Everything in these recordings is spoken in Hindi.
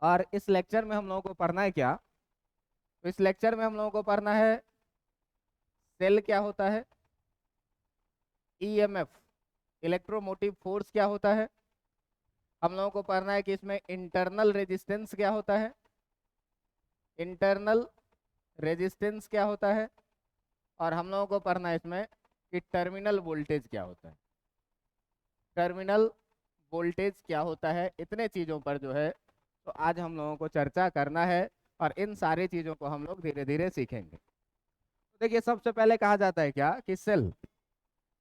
और इस लेक्चर में हम लोगों को पढ़ना है क्या? तो इस लेक्चर में हम लोगों को पढ़ना है सेल क्या होता है, ईएमएफ इलेक्ट्रोमोटिव फोर्स क्या होता है, हम लोगों को पढ़ना है कि इसमें इंटरनल रेजिस्टेंस क्या होता है, इंटरनल रेजिस्टेंस क्या होता है, और हम लोगों को पढ़ना है इसमें कि टर्मिनल वोल्टेज क्या होता है, टर्मिनल वोल्टेज क्या होता है। इतने चीज़ों पर जो है तो आज हम लोगों को चर्चा करना है और इन सारी चीज़ों को हम लोग धीरे धीरे सीखेंगे। तो देखिए, सबसे पहले कहा जाता है क्या कि सेल,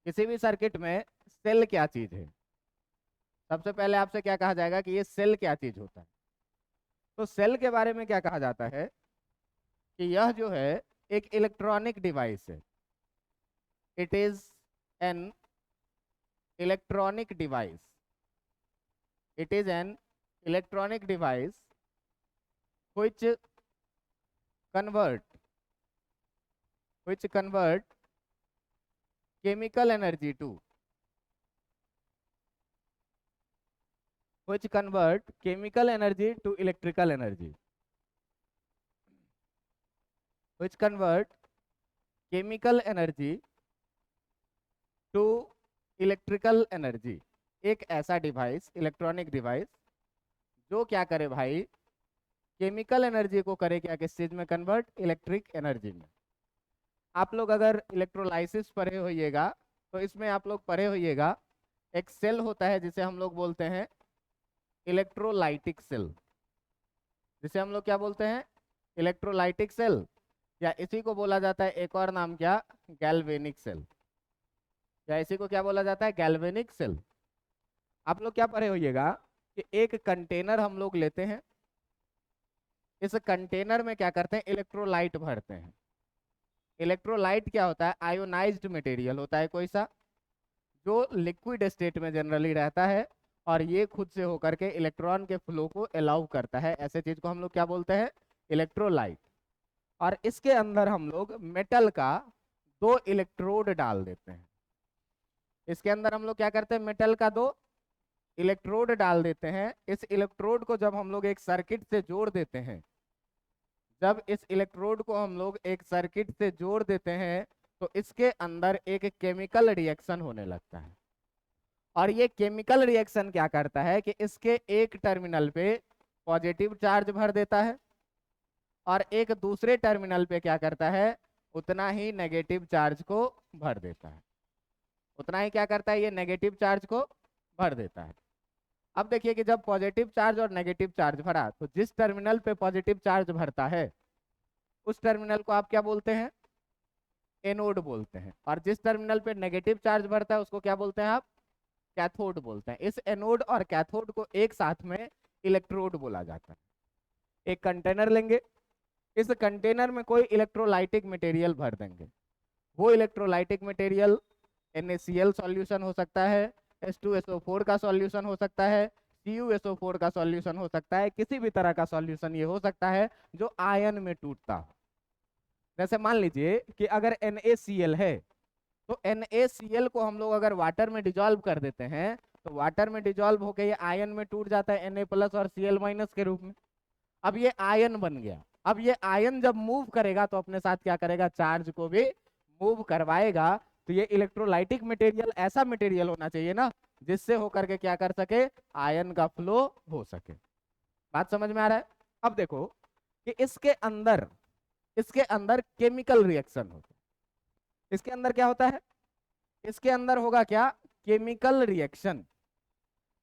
किसी भी सर्किट में सेल क्या चीज़ है। सबसे पहले आपसे क्या कहा जाएगा कि ये सेल क्या चीज़ होता है। तो सेल के बारे में क्या कहा जाता है कि यह जो है एक इलेक्ट्रॉनिक डिवाइस है। It is an electronic device, it is an electronic device which convert chemical energy to electrical energy, which convert chemical energy to electrical energy। एक ऐसा डिवाइस, इलेक्ट्रॉनिक डिवाइस जो क्या करे भाई, केमिकल एनर्जी को करे क्या, किस चीज में कन्वर्ट, इलेक्ट्रिक एनर्जी में। आप लोग अगर इलेक्ट्रोलाइसिस पढ़े होइएगा तो इसमें आप लोग पढ़े होइएगा एक सेल होता है जिसे हम लोग बोलते हैं इलेक्ट्रोलाइटिक सेल, जिसे हम लोग क्या बोलते हैं, इलेक्ट्रोलाइटिक सेल, या इसी को बोला जाता है एक और नाम क्या, गैल्वेनिक सेल, या इसी को क्या बोला जाता है, गैल्वेनिक सेल। आप लोग क्या पढ़े होइएगा कि एक कंटेनर हम लोग लेते हैं, इस कंटेनर में क्या करते हैं, इलेक्ट्रोलाइट भरते हैं। इलेक्ट्रोलाइट क्या होता है, आयोनाइज्ड मटेरियल होता है कोई सा, जो लिक्विड स्टेट में जनरली रहता है और ये खुद से होकर के इलेक्ट्रॉन के फ्लो को अलाउ करता है। ऐसे चीज को हम लोग क्या बोलते हैं, इलेक्ट्रोलाइट। और इसके अंदर हम लोग मेटल का 2 इलेक्ट्रोड डाल देते हैं। इसके अंदर हम लोग क्या करते हैं, मेटल का 2 इलेक्ट्रोड डाल देते हैं। इस इलेक्ट्रोड को जब हम लोग एक सर्किट से जोड़ देते हैं, जब इस इलेक्ट्रोड को हम लोग एक सर्किट से जोड़ देते हैं तो इसके अंदर एक केमिकल रिएक्शन होने लगता है। और ये केमिकल रिएक्शन क्या करता है कि इसके एक टर्मिनल पे पॉजिटिव चार्ज भर देता है और एक दूसरे टर्मिनल पे क्या करता है, उतना ही नेगेटिव चार्ज को भर देता है, उतना ही क्या करता है, ये नेगेटिव चार्ज को भर देता है। अब देखिए कि जब पॉजिटिव चार्ज और नेगेटिव चार्ज भरा तो जिस टर्मिनल पे पॉजिटिव चार्ज भरता है उस टर्मिनल को आप क्या बोलते हैं, एनोड बोलते हैं, और जिस टर्मिनल पे नेगेटिव चार्ज भरता है उसको क्या बोलते हैं आप, कैथोड बोलते हैं। इस एनोड और कैथोड को एक साथ में इलेक्ट्रोड बोला जाता है। एक कंटेनर लेंगे, इस कंटेनर में कोई इलेक्ट्रोलाइटिक मटेरियल भर देंगे। वो इलेक्ट्रोलाइटिक मटेरियल NaCl सॉल्यूशन हो सकता है, H2SO4 का सॉल्यूशन हो सकता है, CuSO4 का सॉल्यूशन हो सकता है, किसी भी तरह का सॉल्यूशन ये हो सकता है जो आयन में टूटता हो। जैसे मान लीजिए कि अगर NaCl है तो NaCl को हम लोग अगर वाटर में डिजॉल्व कर देते हैं तो वाटर में डिजॉल्व होकर ये आयन में टूट जाता है Na+ और Cl- के रूप में। अब ये आयन बन गया। अब ये आयन जब मूव करेगा तो अपने साथ क्या करेगा, चार्ज को भी मूव करवाएगा। तो ये इलेक्ट्रोलाइटिक मटेरियल ऐसा मटेरियल होना चाहिए ना जिससे होकर के क्या कर सके, आयन का फ्लो हो सके। बात समझ में आ रहा है? अब देखो कि इसके अंदर केमिकल रिएक्शन होता है। इसके अंदर क्या होता है, इसके अंदर होगा क्या, केमिकल रिएक्शन।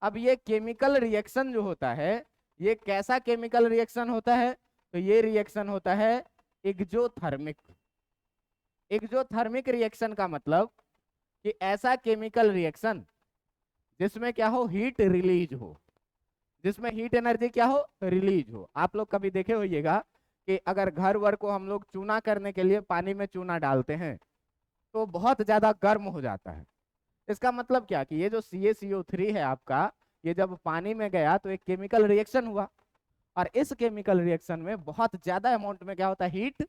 अब ये केमिकल रिएक्शन जो होता है ये कैसा केमिकल रिएक्शन होता है, तो ये रिएक्शन होता है एक्सोथर्मिक। एक्सोथर्मिक रिएक्शन का मतलब कि ऐसा केमिकल रिएक्शन जिसमें क्या हो, हीट रिलीज हो, जिसमें हीट एनर्जी क्या हो, रिलीज हो। आप लोग कभी देखे होइएगा कि अगर घर वर को हम लोग चूना करने के लिए पानी में चूना डालते हैं तो बहुत ज्यादा गर्म हो जाता है। इसका मतलब क्या कि ये जो CaCO3 है आपका, ये जब पानी में गया तो एक केमिकल रिएक्शन हुआ और इस केमिकल रिएक्शन में बहुत ज्यादा अमाउंट में क्या होता है, हीट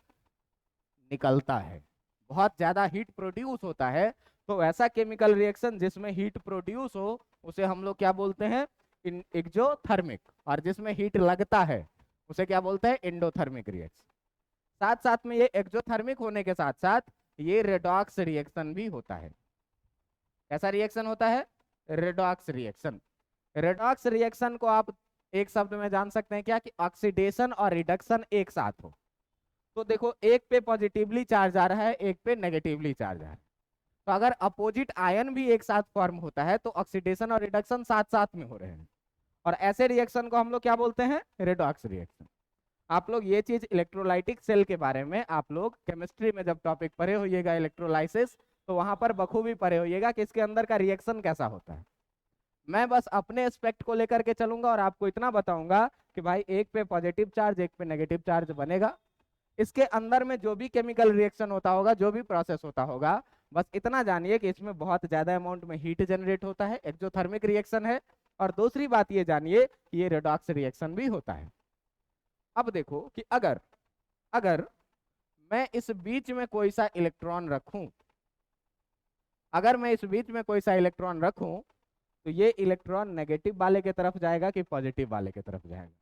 निकलता है, बहुत ज्यादा हीट प्रोड्यूस होता है। तो ऐसा केमिकल रिएक्शन जिसमें हीट प्रोड्यूस हो उसे हम लोग क्या बोलते हैं, एक्सोथर्मिक, और जिसमें हीट लगता है उसे क्या बोलते हैं, एंडोथर्मिक रिएक्शन। साथ साथ में ये एक्सोथर्मिक होने के साथ साथ ये रेडॉक्स रिएक्शन भी होता है। कैसा रिएक्शन होता है, रेडॉक्स रिएक्शन। रेडॉक्स रिएक्शन को आप एक शब्द में जान सकते हैं क्या, कि ऑक्सीडेशन और रिडक्शन एक साथ हो। तो देखो एक पे पॉजिटिवली चार्ज आ रहा है, एक पे नेगेटिवली चार्ज आ रहा है, तो अगर अपोजिट आयन भी एक साथ फॉर्म होता है तो ऑक्सीडेशन और रिडक्शन साथ साथ में हो रहे हैं, और ऐसे रिएक्शन को हम लोग क्या बोलते हैं, रेडॉक्स रिएक्शन। आप लोग ये चीज इलेक्ट्रोलाइटिक सेल के बारे में आप लोग केमिस्ट्री में जब टॉपिक पढ़े होइएगा इलेक्ट्रोलाइसिस, तो वहां पर बखूबी पढ़े होइएगा कि इसके अंदर का रिएक्शन कैसा होता है। मैं बस अपने एस्पेक्ट को लेकर के चलूंगा और आपको इतना बताऊंगा कि भाई एक पे पॉजिटिव चार्ज एक पे नेगेटिव चार्ज बनेगा, इसके अंदर में जो भी केमिकल रिएक्शन होता होगा, जो भी प्रोसेस होता होगा, बस इतना जानिए कि इसमें बहुत ज्यादा अमाउंट में हीट जनरेट होता है, एक्सोथर्मिक रिएक्शन है। और दूसरी बात ये जानिए कि ये रेडॉक्स रिएक्शन भी होता है। अब देखो कि अगर अगर मैं इस बीच में कोई सा इलेक्ट्रॉन रखूं, अगर मैं इस बीच में कोई सा इलेक्ट्रॉन रखूं, तो ये इलेक्ट्रॉन नेगेटिव वाले की तरफ जाएगा कि पॉजिटिव वाले की तरफ जाएगा,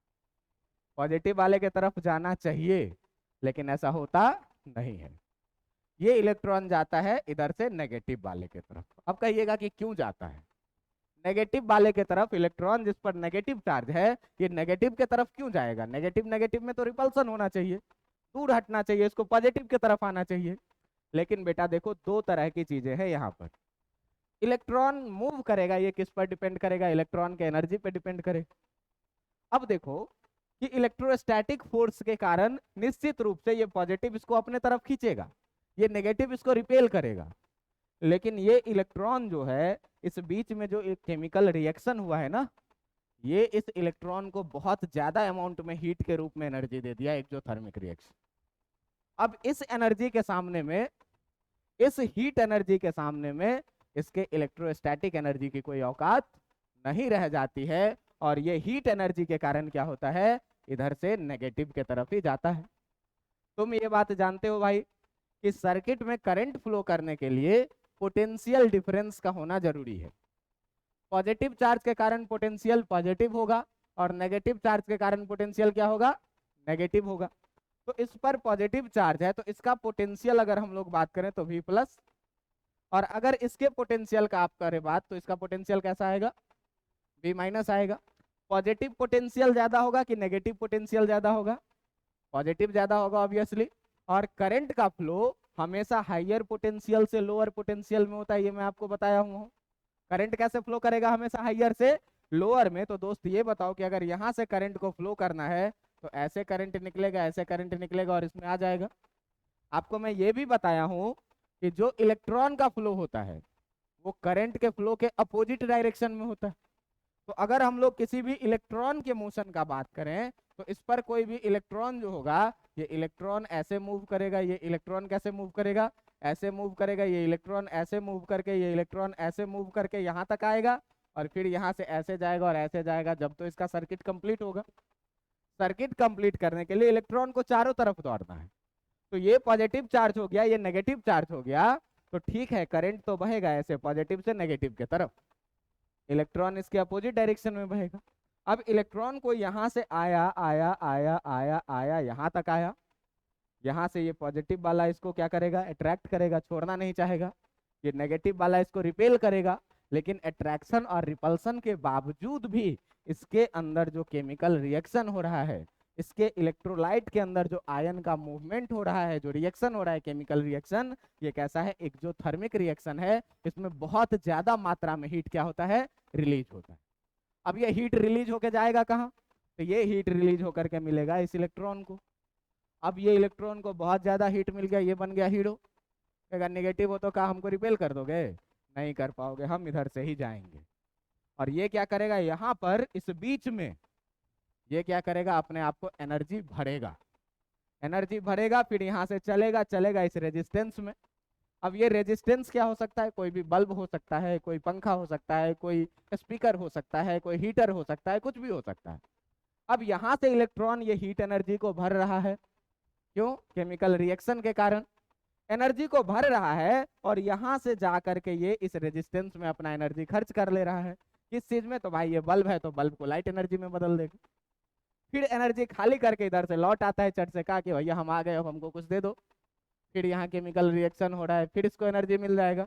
पॉजिटिव वाले की तरफ जाना चाहिए, लेकिन ऐसा होता नहीं है। ये इलेक्ट्रॉन जाता है इधर से नेगेटिव वाले की तरफ। अब कहिएगा कि क्यों जाता है नेगेटिव वाले की तरफ, इलेक्ट्रॉन जिस पर नेगेटिव चार्ज है ये नेगेटिव की तरफ क्यों जाएगा, नेगेटिव नेगेटिव में तो रिपल्सन होना चाहिए, दूर हटना चाहिए, इसको पॉजिटिव की तरफ आना चाहिए। लेकिन बेटा देखो दो तरह की चीजें हैं यहाँ पर। इलेक्ट्रॉन मूव करेगा, ये किस पर डिपेंड करेगा, इलेक्ट्रॉन के एनर्जी पे डिपेंड करेगा। अब देखो कि इलेक्ट्रोस्टैटिक फोर्स के कारण निश्चित रूप से ये पॉजिटिव इसको अपने तरफ खींचेगा, ये नेगेटिव इसको रिपेल करेगा। लेकिन ये इलेक्ट्रॉन जो है, इस बीच में जो एक केमिकल रिएक्शन हुआ है ना, ये इस इलेक्ट्रॉन को बहुत ज्यादा अमाउंट में हीट के रूप में एनर्जी दे दिया, एक्सोथर्मिक रिएक्शन। अब इस एनर्जी के सामने में, इस हीट एनर्जी के सामने में इसके इलेक्ट्रोस्टैटिक एनर्जी की कोई औकात नहीं रह जाती है, और ये हीट एनर्जी के कारण क्या होता है, इधर से नेगेटिव के तरफ ही जाता है। तुम ये बात जानते हो भाई कि सर्किट में करंट फ्लो करने के लिए पोटेंशियल डिफरेंस का होना जरूरी है। पॉजिटिव चार्ज के कारण पोटेंशियल पॉजिटिव होगा और नेगेटिव चार्ज के कारण पोटेंशियल क्या होगा, नेगेटिव होगा। तो इस पर पॉजिटिव चार्ज है तो इसका पोटेंशियल अगर हम लोग बात करें तो V प्लस, और अगर इसके पोटेंशियल का आप करें बात तो इसका पोटेंशियल कैसा आएगा, V माइनस आएगा। पॉजिटिव पोटेंशियल ज्यादा होगा कि नेगेटिव पोटेंशियल ज्यादा होगा, पॉजिटिव ज्यादा होगा ऑब्वियसली। और करंट का फ्लो हमेशा हाइयर पोटेंशियल से लोअर पोटेंशियल में होता है, ये मैं आपको बताया हूँ। करंट कैसे फ्लो करेगा, हमेशा हाइयर से लोअर में। तो दोस्त ये बताओ कि अगर यहाँ से करंट को फ्लो करना है तो ऐसे करंट निकलेगा, ऐसे करंट निकलेगा और इसमें आ जाएगा। आपको मैं ये भी बताया हूँ कि जो इलेक्ट्रॉन का फ्लो होता है वो करंट के फ्लो के अपोजिट डायरेक्शन में होता है। तो अगर हम लोग किसी भी इलेक्ट्रॉन के मोशन का बात करें तो इस पर कोई भी इलेक्ट्रॉन जो होगा, ये इलेक्ट्रॉन ऐसे मूव करेगा, ये इलेक्ट्रॉन कैसे मूव करेगा, ऐसे मूव करेगा, ये इलेक्ट्रॉन ऐसे मूव करके, ये इलेक्ट्रॉन ऐसे मूव करके यहाँ तक आएगा, और फिर यहाँ से ऐसे जाएगा और ऐसे जाएगा, जब तो इसका सर्किट कंप्लीट होगा। सर्किट कंप्लीट करने के लिए इलेक्ट्रॉन को चारों तरफ दौड़ना है। तो ये पॉजिटिव चार्ज हो गया, ये नेगेटिव चार्ज हो गया, तो ठीक है करंट तो बहेगा ऐसे पॉजिटिव से नेगेटिव की तरफ, इलेक्ट्रॉन इसके अपोजिट डायरेक्शन में बहेगा। अब इलेक्ट्रॉन को यहाँ से आया आया आया आया आया यहाँ तक आया, यहाँ से ये पॉजिटिव वाला इसको क्या करेगा, अट्रैक्ट करेगा, छोड़ना नहीं चाहेगा। ये नेगेटिव वाला इसको रिपेल करेगा। लेकिन अट्रैक्शन और रिपल्सन के बावजूद भी इसके अंदर जो केमिकल रिएक्शन हो रहा है, इसके इलेक्ट्रोलाइट के अंदर जो आयन का मूवमेंट हो रहा है, जो रिएक्शन हो रहा है केमिकल रिएक्शन, ये कैसा है, एक्सोथर्मिक रिएक्शन है। इसमें बहुत ज्यादा मात्रा में हीट क्या होता है, रिलीज होता है। अब ये हीट रिलीज होकर जाएगा कहाँ, तो ये हीट रिलीज होकर के मिलेगा इस इलेक्ट्रॉन को। अब ये इलेक्ट्रॉन को बहुत ज्यादा हीट मिल गया, ये बन गया हीरो। अगर नेगेटिव हो तो क्या हमको रिपेल कर दोगे, नहीं कर पाओगे, हम इधर से ही जाएंगे। और ये क्या करेगा, यहाँ पर इस बीच में ये क्या करेगा, अपने आप को एनर्जी भरेगा, एनर्जी भरेगा, फिर यहाँ से चलेगा चलेगा इस रेजिस्टेंस में। अब ये रेजिस्टेंस क्या हो सकता है, कोई भी बल्ब हो सकता है, कोई पंखा हो सकता है, कोई स्पीकर हो सकता है, कोई हीटर हो सकता है, कुछ भी हो सकता है। अब यहाँ से इलेक्ट्रॉन ये हीट एनर्जी को भर रहा है, क्यों, केमिकल रिएक्शन के कारण एनर्जी को भर रहा है, और यहाँ से जा करके ये इस रेजिस्टेंस में अपना एनर्जी खर्च कर ले रहा है। किस चीज में? तो भाई ये बल्ब है तो बल्ब को लाइट एनर्जी में बदल देगा। फिर एनर्जी खाली करके इधर से लौट आता है चट से, कहा कि भैया हम आ गए, अब हमको कुछ दे दो। फिर यहाँ केमिकल रिएक्शन हो रहा है, फिर इसको एनर्जी मिल जाएगा।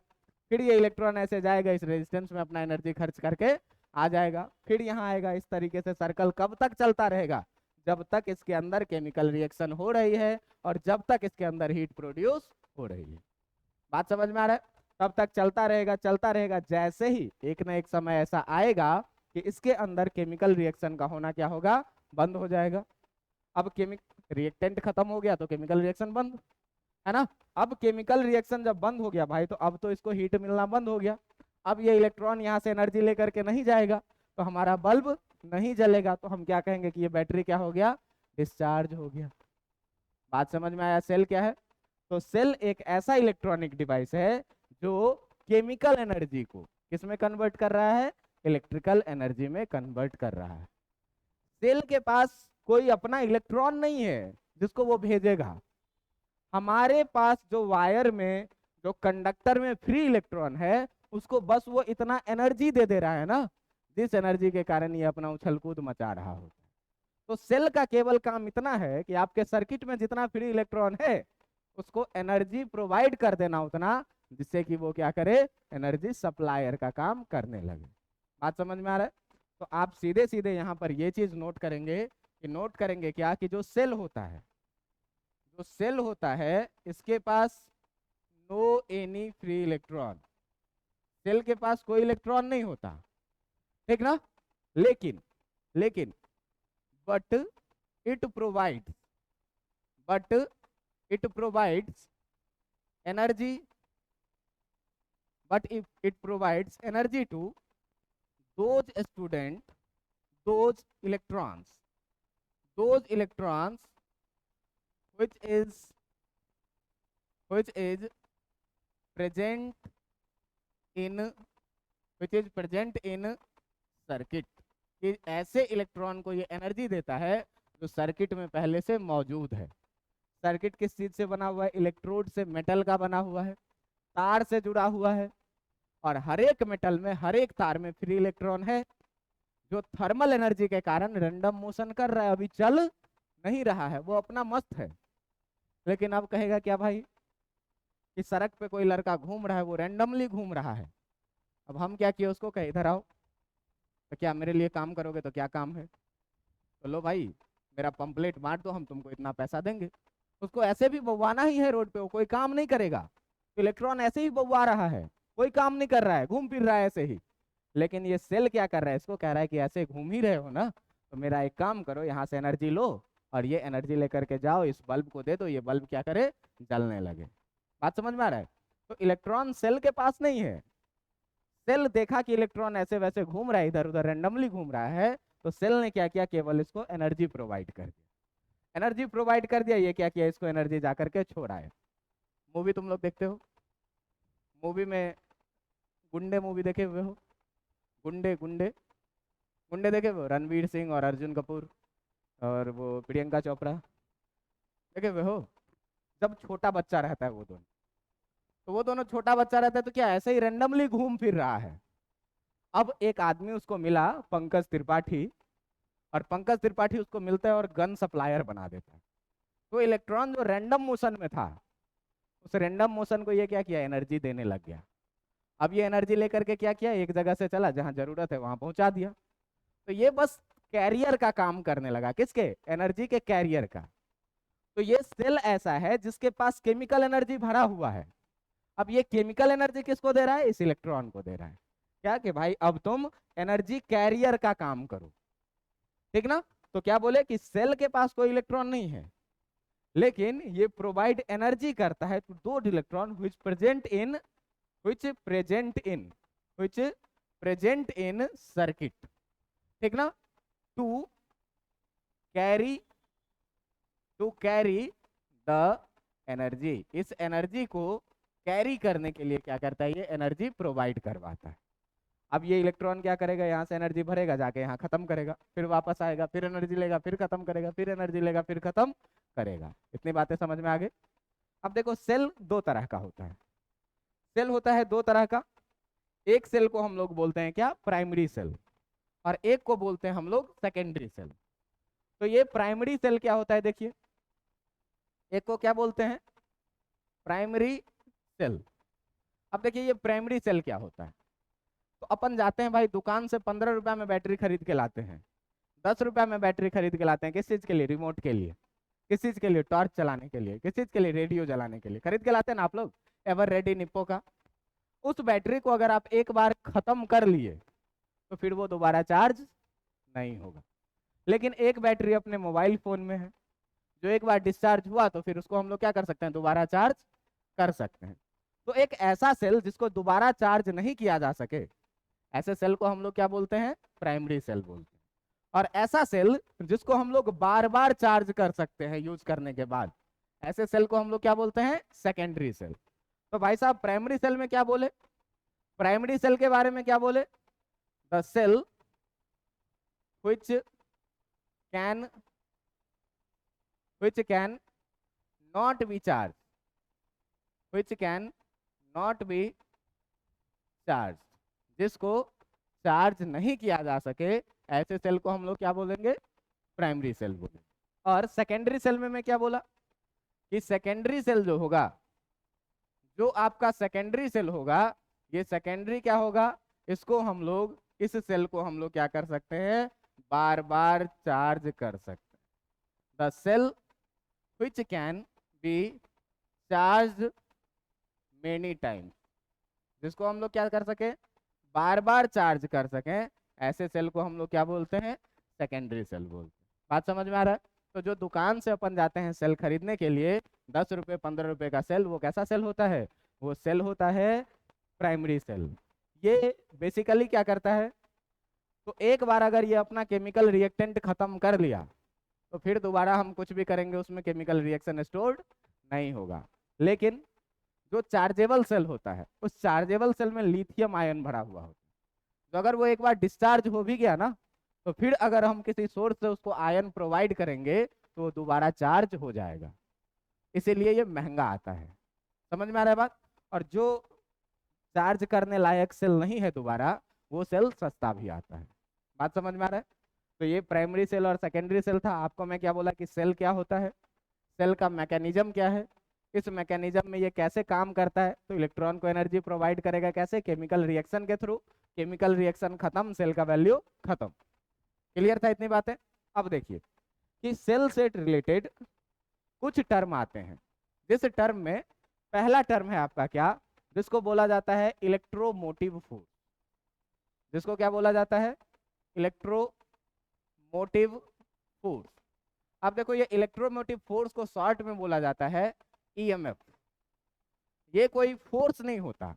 फिर ये इलेक्ट्रॉन ऐसे जाएगा इस रेजिस्टेंस में, अपना एनर्जी खर्च करके आ जाएगा, फिर यहाँ आएगा। इस तरीके से सर्कल कब तक चलता रहेगा? जब तक इसके अंदर केमिकल रिएक्शन हो रही है और जब तक इसके अंदर हीट प्रोड्यूस हो रही है। बात समझ में आ रहा है? तब तक चलता रहेगा चलता रहेगा। जैसे ही एक ना एक समय ऐसा आएगा कि इसके अंदर केमिकल रिएक्शन का होना क्या होगा? बंद हो जाएगा। अब केमिकल रिएक्टेंट खत्म हो गया तो केमिकल रिएक्शन बंद, है ना? अब केमिकल रिएक्शन जब बंद हो गया भाई, तो अब तो इसको हीट मिलना बंद हो गया। अब ये इलेक्ट्रॉन यहाँ से एनर्जी लेकर के नहीं जाएगा, तो हमारा बल्ब नहीं जलेगा। तो हम क्या कहेंगे कि ये बैटरी क्या हो गया? डिस्चार्ज हो गया। बात समझ में आया? सेल क्या है? तो सेल एक ऐसा इलेक्ट्रॉनिक डिवाइस है जो केमिकल एनर्जी को किस में कन्वर्ट कर रहा है? इलेक्ट्रिकल एनर्जी में कन्वर्ट कर रहा है। सेल के पास कोई अपना इलेक्ट्रॉन नहीं है जिसको वो भेजेगा। हमारे पास जो वायर में, जो कंडक्टर में फ्री इलेक्ट्रॉन है, उसको बस वो इतना एनर्जी दे दे रहा है ना, जिस एनर्जी के कारण ये अपना उछल कूद मचा रहा होता है। तो सेल का केवल काम इतना है कि आपके सर्किट में जितना फ्री इलेक्ट्रॉन है उसको एनर्जी प्रोवाइड कर देना उतना, जिससे कि वो क्या करे? एनर्जी सप्लायर का काम करने लगे। बात समझ में आ रहा है? तो आप सीधे सीधे यहाँ पर ये चीज नोट करेंगे कि नोट करेंगे क्या कि जो सेल होता है, जो सेल होता है इसके पास no any free electron. Cell के पास कोई इलेक्ट्रॉन नहीं होता, ठीक ना? लेकिन लेकिन but it provides, but it provides energy, but if it provides energy to those student, those electrons, those electrons which is present in, which is present in circuit. कि ऐसे इलेक्ट्रॉन को ये एनर्जी देता है जो सर्किट में पहले से मौजूद है। सर्किट किस चीज से बना हुआ है? इलेक्ट्रोड से, मेटल का बना हुआ है, तार से जुड़ा हुआ है, और हर एक मेटल में, हर एक तार में फ्री इलेक्ट्रॉन है जो थर्मल एनर्जी के कारण रैंडम मोशन कर रहा है, अभी चल नहीं रहा है, वो अपना मस्त है। लेकिन अब कहेगा क्या भाई कि सड़क पे कोई लड़का घूम रहा है, वो रैंडमली घूम रहा है। अब हम क्या किए? उसको कहे इधर आओ, तो क्या मेरे लिए काम करोगे? तो क्या काम है? तो लो भाई मेरा पंपलेट बांट दो, हम तुमको इतना पैसा देंगे। उसको ऐसे भी बवाना ही है रोड पे, वो कोई काम नहीं करेगा। इलेक्ट्रॉन ऐसे ही बवा रहा है, कोई काम नहीं कर रहा है, घूम फिर रहा है ऐसे ही। लेकिन ये सेल क्या कर रहा है? इसको कह रहा है कि ऐसे घूम ही रहे हो ना, तो मेरा एक काम करो, यहाँ से एनर्जी लो और ये एनर्जी लेकर के जाओ, इस बल्ब को दे दो, ये बल्ब क्या करे? जलने लगे। बात समझ में आ रहा है? तो इलेक्ट्रॉन सेल के पास नहीं है। सेल देखा कि इलेक्ट्रॉन ऐसे वैसे घूम रहा है, इधर उधर रैंडमली घूम रहा है, तो सेल ने क्या किया? केवल इसको एनर्जी प्रोवाइड कर दिया। एनर्जी प्रोवाइड कर दिया, ये क्या किया? इसको एनर्जी जाकर के छोड़ा है। मूवी तुम लोग देखते हो, मूवी में गुंडे मूवी देखे हुए हो? गुंडे गुंडे गुंडे देखे हुए हो? रणवीर सिंह और अर्जुन कपूर और वो प्रियंका चोपड़ा, देखे हुए हो? जब छोटा बच्चा रहता है वो दोनों, तो वो दोनों छोटा बच्चा रहता है तो क्या ऐसे ही रेंडमली घूम फिर रहा है। अब एक आदमी उसको मिला, पंकज त्रिपाठी, और पंकज त्रिपाठी उसको मिलता है और गन सप्लायर बना देता है। तो इलेक्ट्रॉन जो रैंडम मोशन में था, उस रैंडम मोशन को ये क्या किया? एनर्जी देने लग गया। अब ये एनर्जी लेकर के क्या किया? एक जगह से चला, जहां जरूरत है वहां पहुंचा दिया। तो ये बस कैरियर का काम करने लगा। किसके? एनर्जी के कैरियर का। तो ये सेल ऐसा है जिसके पास केमिकल एनर्जी भरा हुआ है। अब ये केमिकल एनर्जी किसको दे रहा है? इस इलेक्ट्रॉन को दे रहा है। क्या कि भाई अब तुम एनर्जी कैरियर का काम करो, ठीक ना? तो क्या बोले कि सेल के पास कोई इलेक्ट्रॉन नहीं है, लेकिन ये प्रोवाइड एनर्जी करता है टू दो electron which present in, which present in, which present in circuit, ठीक ना? To carry, to carry the energy. इस एनर्जी को कैरी करने के लिए क्या करता है? ये एनर्जी प्रोवाइड करवाता है। अब ये इलेक्ट्रॉन क्या करेगा? यहाँ से एनर्जी भरेगा, जाके यहाँ खत्म करेगा, फिर वापस आएगा, फिर एनर्जी लेगा, फिर खत्म करेगा, फिर एनर्जी लेगा, फिर खत्म करेगा। इतनी बातें समझ में आ गई? अब देखो सेल दो तरह का होता है। सेल होता है दो तरह का, एक सेल को हम लोग बोलते हैं क्या, प्राइमरी सेल, और एक को बोलते हैं हम लोग सेकेंडरी सेल। तो ये प्राइमरी सेल क्या होता है, देखिए, एक को क्या बोलते हैं, प्राइमरी सेल। अब देखिए ये प्राइमरी सेल क्या होता है। तो अपन जाते हैं भाई दुकान से 15 रुपया में बैटरी खरीद के लाते हैं, 10 रुपया में बैटरी खरीद के लाते हैं, किस चीज के लिए, रिमोट के लिए, किस चीज के लिए, टॉर्च चलाने के लिए, किस चीज के लिए, रेडियो जलाने के लिए खरीद के लाते हैं ना आप लोग, एवर रेडी निप्पो का। उस बैटरी को अगर आप एक बार खत्म कर लिए तो फिर वो दोबारा चार्ज नहीं होगा। लेकिन एक बैटरी अपने मोबाइल फोन में है, जो एक बार डिस्चार्ज हुआ तो फिर उसको हम लोग क्या कर सकते हैं, दोबारा चार्ज कर सकते हैं। तो एक ऐसा सेल जिसको दोबारा चार्ज नहीं किया जा सके, ऐसे सेल को हम लोग क्या बोलते हैं, प्राइमरी सेल बोलते हैं। और ऐसा सेल जिसको हम लोग बार बार चार्ज कर सकते हैं यूज करने के बाद, ऐसे सेल को हम लोग क्या बोलते हैं, सेकेंडरी सेल। तो भाई साहब प्राइमरी सेल में क्या बोले, प्राइमरी सेल के बारे में क्या बोले, the cell which can which can not be charged, which can not be charged, जिसको चार्ज नहीं किया जा सके, ऐसे सेल को हम लोग क्या बोलेंगे, प्राइमरी सेल बोलेंगे। और सेकेंडरी सेल में मैं क्या बोला कि सेकेंडरी सेल जो होगा, जो आपका सेकेंडरी सेल होगा, ये सेकेंडरी क्या होगा, इसको हम लोग, इस सेल को हम लोग क्या कर सकते हैं, बार बार चार्ज कर सकते हैं। The cell which can be charged many times, जिसको हम लोग क्या कर सके, बार बार चार्ज कर सकें, ऐसे सेल को हम लोग क्या बोलते हैं, सेकेंडरी सेल बोलते हैं। बात समझ में आ रहा है। तो जो दुकान से अपन जाते हैं सेल खरीदने के लिए, 10 रुपये 15 रुपये का सेल, वो कैसा सेल होता है, वो सेल होता है प्राइमरी सेल। ये बेसिकली क्या करता है, तो एक बार अगर ये अपना केमिकल रिएक्टेंट खत्म कर लिया तो फिर दोबारा हम कुछ भी करेंगे उसमें केमिकल रिएक्शन स्टोर्ड नहीं होगा। लेकिन जो चार्जेबल सेल होता है, उस चार्जेबल सेल में लिथियम आयन भरा हुआ होता है, तो अगर वो एक बार डिस्चार्ज हो भी गया ना, तो फिर अगर हम किसी सोर्स से उसको आयन प्रोवाइड करेंगे तो वो दोबारा चार्ज हो जाएगा। इसीलिए ये महंगा आता है। समझ में आ रहा है बात। और जो चार्ज करने लायक सेल नहीं है दोबारा, वो सेल सस्ता भी आता है। बात समझ में आ रहा है। तो ये प्राइमरी सेल और सेकेंडरी सेल था। आपको मैं क्या बोला कि सेल क्या होता है, सेल का मैकेनिज्म क्या है, इस मैकेनिज्म में ये कैसे काम करता है। तो इलेक्ट्रॉन को एनर्जी प्रोवाइड करेगा कैसे, केमिकल रिएक्शन के थ्रू। केमिकल रिएक्शन खत्म, सेल का वैल्यू खत्म। क्लियर था इतनी बातें। अब देखिए कि सेल से रिलेटेड कुछ टर्म आते हैं, जिस टर्म में पहला टर्म है आपका क्या, जिसको बोला जाता है इलेक्ट्रोमोटिव फोर्स। जिसको क्या बोला जाता है, इलेक्ट्रोमोटिव फोर्स। अब देखो ये इलेक्ट्रोमोटिव फोर्स को शॉर्ट में बोला जाता है ईएमएफ। ये कोई फोर्स नहीं होता,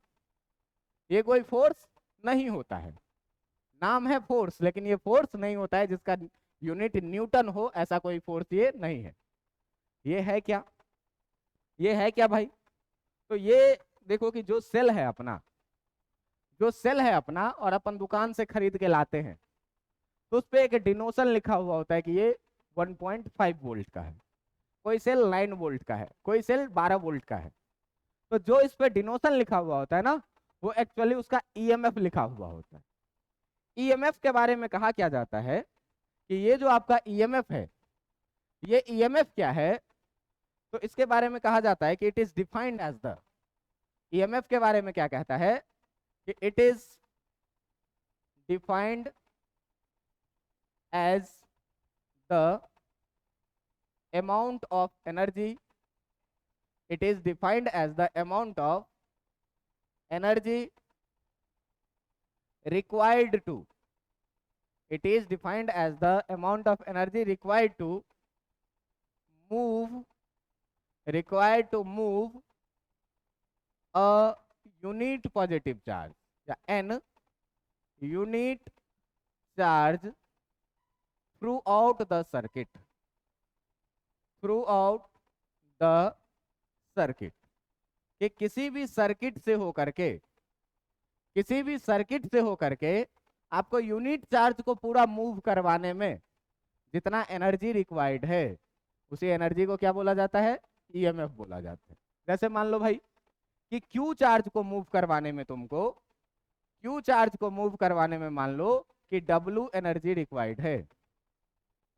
ये कोई फोर्स नहीं होता है। नाम है फोर्स, लेकिन ये फोर्स नहीं होता है, जिसका यूनिट न्यूटन हो, ऐसा कोई फोर्स ये नहीं है। ये है क्या, ये है क्या भाई। तो ये देखो कि जो सेल है अपना, जो सेल है अपना, और अपन दुकान से खरीद के लाते हैं, तो उस पर एक डिनोशन लिखा हुआ होता है कि ये 1.5 वोल्ट का है, कोई सेल 9 वोल्ट का है, कोई सेल 12 वोल्ट का है। तो जो इस पे डिनोशन लिखा हुआ होता है ना, वो एक्चुअली उसका ईएमएफ लिखा हुआ होता है। ईएमएफ के बारे में कहा क्या जाता है कि ये जो आपका ईएमएफ है, ये ईएमएफ क्या है, तो इसके बारे में कहा जाता है कि it is defined as the, EMF के बारे में क्या कहता है कि it is defined as the amount of energy, it is defined as the amount of energy required to, it is defined as the amount of energy required to move, required to move a unit positive charge या n unit charge throughout the circuit, throughout the circuit. कि किसी भी सर्किट से होकर के, किसी भी सर्किट से होकर के आपको यूनिट चार्ज को पूरा मूव करवाने में जितना एनर्जी रिक्वायर्ड है, उसी एनर्जी को क्या बोला जाता है, ईएमएफ बोला जाता है। जैसे मान लो भाई कि क्यू चार्ज को मूव करवाने में तुमको, क्यू चार्ज को मूव करवाने में मान लो कि W एनर्जी रिक्वायर्ड है।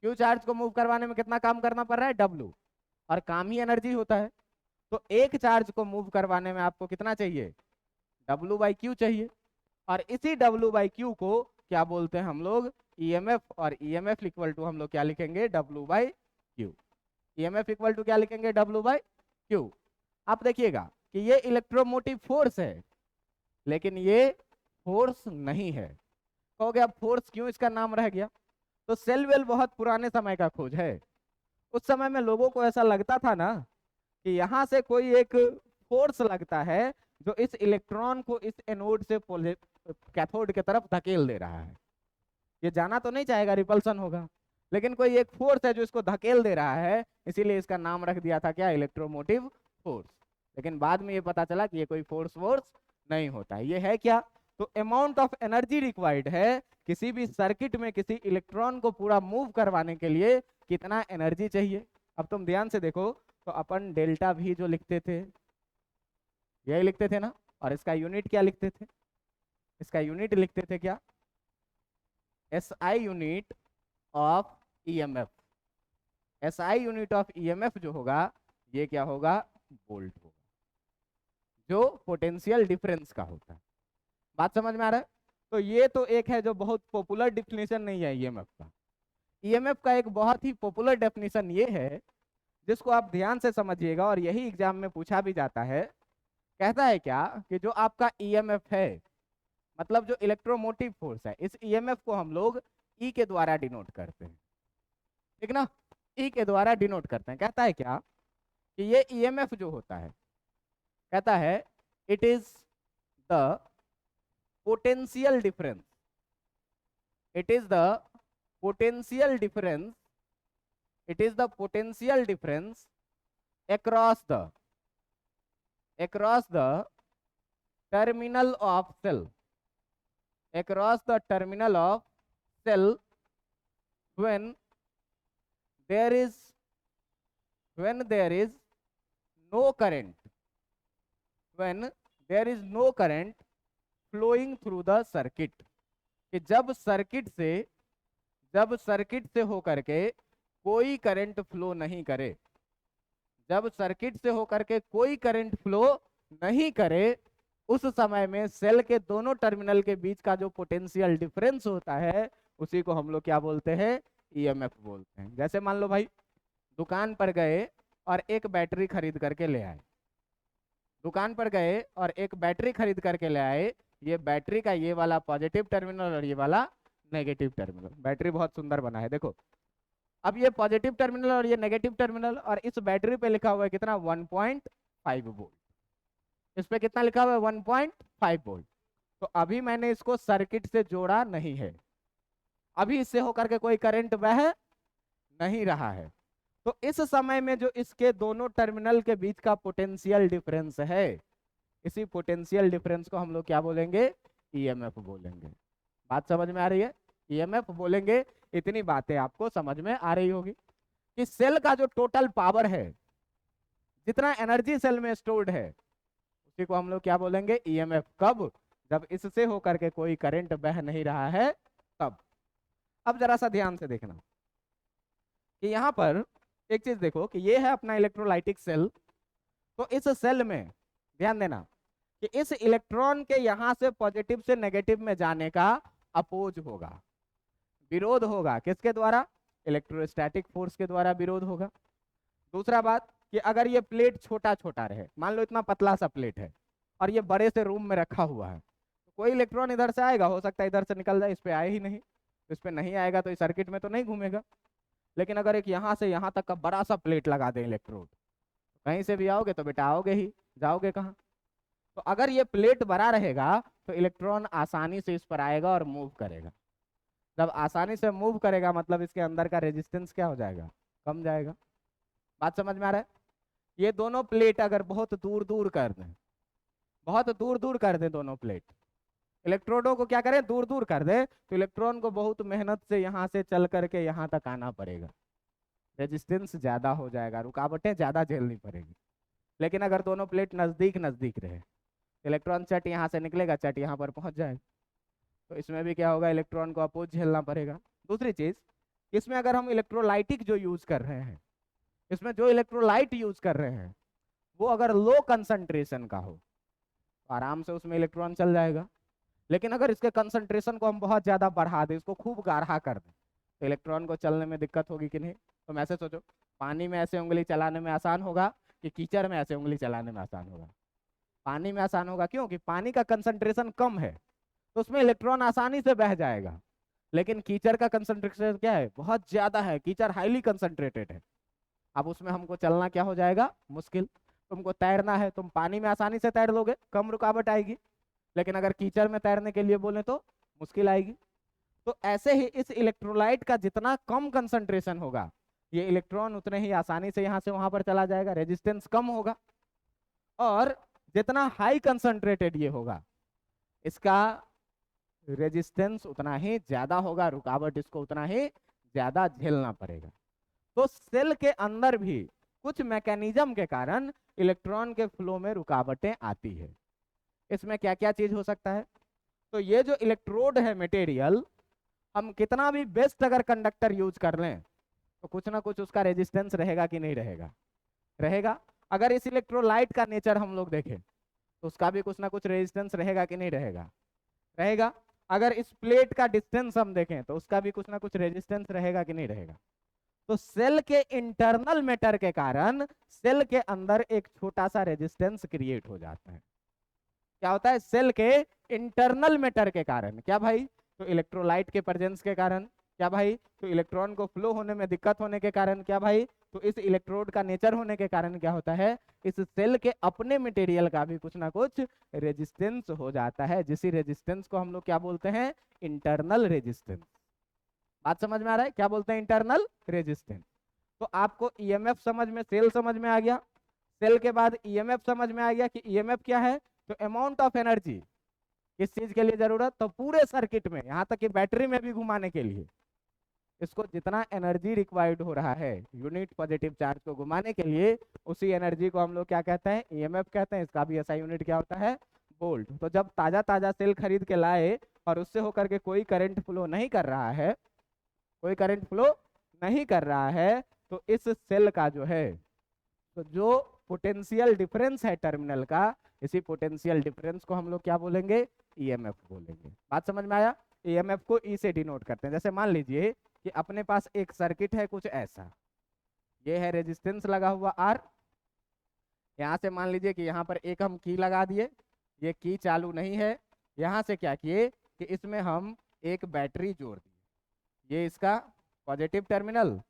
क्यू चार्ज को मूव करवाने में कितना काम करना पड़ रहा है? W, और काम ही एनर्जी होता है। तो एक चार्ज को मूव करवाने में आपको कितना चाहिए? W/Q चाहिए। और इसी W/Q को क्या बोलते हैं हम लोग? EMF। और EMF इक्वल टू हम लोग क्या लिखेंगे? W/Q। EMF इक्वल टू क्या लिखेंगे? W/Q। आप देखिएगा कि ये इलेक्ट्रोमोटिव फोर्स है, लेकिन ये फोर्स नहीं है। कहोगे अब फोर्स क्यों इसका नाम रह गया? तो सेल वेल बहुत पुराने समय का खोज है। उस समय में लोगों को ऐसा लगता था ना कि यहाँ से कोई एक फोर्स लगता है जो इस इलेक्ट्रॉन को इस एनोड से कैथोड की तरफ धकेल दे रहा है। ये जाना तो नहीं चाहेगा, रिपल्सन होगा, लेकिन कोई एक फोर्स है जो इसको धकेल दे रहा है, इसीलिए इसका नाम रख दिया था क्या? Electromotive force. लेकिन बाद में ये पता चला कि ये कोई फोर्स नहीं होता है। ये है क्या? तो अमाउंट ऑफ एनर्जी रिक्वायर्ड है किसी भी सर्किट में किसी इलेक्ट्रॉन को पूरा मूव करवाने के लिए कितना एनर्जी चाहिए। अब तुम ध्यान से देखो तो अपन डेल्टा भी जो लिखते थे यही लिखते थे ना, और इसका यूनिट क्या लिखते थे? इसका यूनिट लिखते थे क्या? SI unit of EMF। SI unit of EMF जो होगा ये क्या होगा? वोल्ट होगा, जो पोटेंशियल डिफरेंस का होता है। बात समझ में आ रहा है? तो ये तो एक है जो बहुत पॉपुलर डेफिनेशन नहीं है EMF का। EMF का एक बहुत ही पॉपुलर डेफिनेशन ये है जिसको आप ध्यान से समझिएगा, और यही एग्जाम में पूछा भी जाता है। कहता है क्या कि जो आपका EMF है, मतलब जो इलेक्ट्रोमोटिव फोर्स है, इस EMF को हम लोग E के द्वारा डिनोट करते हैं, ठीक ना? E के द्वारा डिनोट करते हैं। कहता है क्या कि ये EMF जो होता है, कहता है it is the potential difference, it is the potential difference, it is the potential difference across the terminal of cell, across the terminal of cell when there is no current, when there is no current flowing through the circuit। कि जब सर्किट से होकर के कोई करंट फ्लो नहीं करे, जब सर्किट से होकर के कोई करंट फ्लो नहीं करे, उस समय में सेल के दोनों टर्मिनल के बीच का जो पोटेंशियल डिफरेंस होता है उसी को हम लोग क्या बोलते हैं? EMF बोलते हैं। जैसे मान लो भाई दुकान पर गए और एक बैटरी खरीद करके ले आए, दुकान पर गए और एक बैटरी खरीद करके ले आए। ये बैटरी का ये वाला पॉजिटिव टर्मिनल और ये वाला नेगेटिव टर्मिनल। बैटरी बहुत सुंदर बना है, देखो। अब ये पॉजिटिव टर्मिनल और ये नेगेटिव टर्मिनल, और इस बैटरी पे लिखा हुआ है कितना? 1.5 वोल्ट। इस पे कितना लिखा हुआ है? 1.5 वोल्ट। तो अभी मैंने इसको सर्किट से जोड़ा नहीं है, अभी इससे होकर के कोई करंट बह नहीं रहा है। तो इस समय में जो इसके दोनों टर्मिनल के बीच का पोटेंशियल डिफरेंस है, इसी पोटेंशियल डिफरेंस को हम लोग क्या बोलेंगे? EMF बोलेंगे। बात समझ में आ रही है? EMF बोलेंगे। इतनी बातें आपको समझ में आ रही होगी कि सेल का जो टोटल पावर है, जितना एनर्जी सेल में स्टोर्ड है, उसी को हम लोग क्या बोलेंगे? EMF। कब? जब इससे होकर के कोई करंट बह नहीं रहा है तब। अब जरा सा ध्यान से देखना कि यहाँ पर एक चीज देखो कि ये है अपना इलेक्ट्रोलाइटिक सेल। तो इस सेल में ध्यान देना कि इस इलेक्ट्रॉन के यहाँ से पॉजिटिव से नेगेटिव में जाने का अपोज होगा, विरोध होगा। किसके द्वारा? इलेक्ट्रोस्टैटिक फोर्स के द्वारा विरोध होगा। दूसरा बात कि अगर ये प्लेट छोटा छोटा रहे, मान लो इतना पतला सा प्लेट है और ये बड़े से रूम में रखा हुआ है, तो कोई इलेक्ट्रॉन इधर से आएगा, हो सकता है इधर से निकल जाए, इस पे आए ही नहीं। तो इस पे नहीं आएगा तो इस सर्किट में तो नहीं घूमेगा। लेकिन अगर एक यहाँ से यहाँ तक का बड़ा सा प्लेट लगा दे इलेक्ट्रोड, कहीं से भी आओगे तो बेटा आओगे ही, जाओगे कहाँ? तो अगर ये प्लेट बड़ा रहेगा तो इलेक्ट्रॉन आसानी से इस पर आएगा और मूव करेगा। जब आसानी से मूव करेगा मतलब इसके अंदर का रेजिस्टेंस क्या हो जाएगा? कम जाएगा। बात समझ में आ रहा है? ये दोनों प्लेट अगर बहुत दूर दूर कर दें, बहुत दूर दूर कर दें दोनों प्लेट, इलेक्ट्रोडों को क्या करें? दूर दूर कर दे, तो इलेक्ट्रॉन को बहुत मेहनत से यहाँ से चल करके यहाँ तक आना पड़ेगा, रेजिस्टेंस ज्यादा हो जाएगा, रुकावटें ज्यादा झेलनी पड़ेगी। लेकिन अगर दोनों प्लेट नजदीक नजदीक रहे, इलेक्ट्रॉन चट यहाँ से निकलेगा, चट यहाँ पर पहुंच जाएगा। तो इसमें भी क्या होगा, इलेक्ट्रॉन को अपोज झेलना पड़ेगा। दूसरी चीज, इसमें अगर हम इलेक्ट्रोलाइटिक जो यूज कर रहे हैं, इसमें जो इलेक्ट्रोलाइट यूज कर रहे हैं वो अगर लो कंसंट्रेशन का हो तो आराम से उसमें इलेक्ट्रॉन चल जाएगा। लेकिन अगर इसके कंसंट्रेशन को हम बहुत ज्यादा बढ़ा दें, इसको खूब गाढ़ा कर दें, तो इलेक्ट्रॉन को चलने में दिक्कत होगी कि नहीं। तुम ऐसे सोचो, पानी में ऐसे उंगली चलाने में आसान होगा कि कीचड़ में ऐसे उंगली चलाने में आसान होगा? पानी में आसान होगा, क्यों कि पानी का कंसंट्रेशन कम है तो उसमें इलेक्ट्रॉन आसानी से बह जाएगा। लेकिन कीचड़ का कंसंट्रेशन क्या है, बहुत ज्यादा है, कीचड़ हाईली कंसंट्रेटेड है। अब उसमें हमको चलना क्या हो जाएगा, मुश्किल। तुमको तैरना है, तुम पानी में आसानी से तैर लोगे, कम रुकावट आएगी। लेकिन अगर कीचड़ में तैरने के लिए बोले तो मुश्किल आएगी। तो ऐसे ही इस इलेक्ट्रोलाइट का जितना कम कंसंट्रेशन होगा, ये इलेक्ट्रॉन उतने ही आसानी से यहाँ से वहां पर चला जाएगा, रेजिस्टेंस कम होगा। और जितना हाई कंसंट्रेटेड ये होगा, इसका रेजिस्टेंस उतना ही ज्यादा होगा, रुकावट इसको उतना ही ज्यादा झेलना पड़ेगा। तो सेल के अंदर भी कुछ मैकेनिज्म के कारण इलेक्ट्रॉन के फ्लो में रुकावटें आती है। इसमें क्या क्या चीज हो सकता है, तो ये जो इलेक्ट्रोड है मटेरियल, हम कितना भी बेस्ट अगर कंडक्टर यूज कर लें तो कुछ ना कुछ उसका रेजिस्टेंस रहेगा कि नहीं रहेगा, रहेगा। अगर इस इलेक्ट्रोलाइट का नेचर हम लोग देखें तो उसका भी कुछ ना कुछ रेजिस्टेंस रहेगा कि नहीं रहेगा, रहेगा। अगर इस प्लेट का डिस्टेंस हम देखें तो उसका भी कुछ ना कुछ रेजिस्टेंस रहेगा कि नहीं रहेगा। तो सेल के इंटरनल मैटर के कारण सेल के अंदर एक छोटा सा रेजिस्टेंस क्रिएट हो जाता है। क्या होता है, सेल के इंटरनल मैटर के कारण, क्या भाई, तो इलेक्ट्रोलाइट के प्रेजेंस के कारण, क्या भाई, तो इलेक्ट्रॉन को फ्लो होने में दिक्कत होने के कारण, क्या भाई, तो इस इलेक्ट्रोड का नेचर होने के कारण क्या होता है, इस सेल के अपने मटेरियल का भी कुछ ना कुछ रेजिस्टेंस हो जाता है, जिसी रेजिस्टेंस को हम लोग क्या बोलते हैं, इंटरनल रेजिस्टेंस। बात समझ में आ रहा है, क्या बोलते हैं, इंटरनल रेजिस्टेंस। तो आपको ईएमएफ समझ में, सेल समझ में आ गया। सेल के बाद ईएमएफ समझ में आ गया कि ईएमएफ क्या है, तो अमाउंट ऑफ एनर्जी किस चीज के लिए जरूरत, तो पूरे सर्किट में, यहां तक कि बैटरी में भी घुमाने के लिए इसको जितना एनर्जी रिक्वायर्ड हो रहा है यूनिट पॉजिटिव चार्ज को घुमाने के लिए, उसी एनर्जी को हम लोग क्या कहते हैं, ईएमएफ कहते हैं। इसका भी ऐसा यूनिट क्या होता है, वोल्ट। तो जब ताजा ताजा सेल खरीद के लाए और उससे होकर के कोई करंट फ्लो नहीं कर रहा है, कोई करंट फ्लो नहीं कर रहा है, तो इस सेल का जो है, तो जो पोटेंशियल डिफरेंस है टर्मिनल का, इसी पोटेंशियल डिफरेंस को हम लोग क्या बोलेंगे, ईएमएफ बोलेंगे। बात समझ में आया। ईएमएफ को ई से डिनोट करते हैं। जैसे मान लीजिए कि अपने पास एक सर्किट है कुछ ऐसा, ये है रेजिस्टेंस लगा हुआ आर। यहाँ से मान लीजिए कि यहाँ पर एक हम की लगा दिए, ये की चालू नहीं है। यहाँ से क्या किए कि इसमें हम एक बैटरी जोड़ दी, ये इसका पॉजिटिव टर्मिनल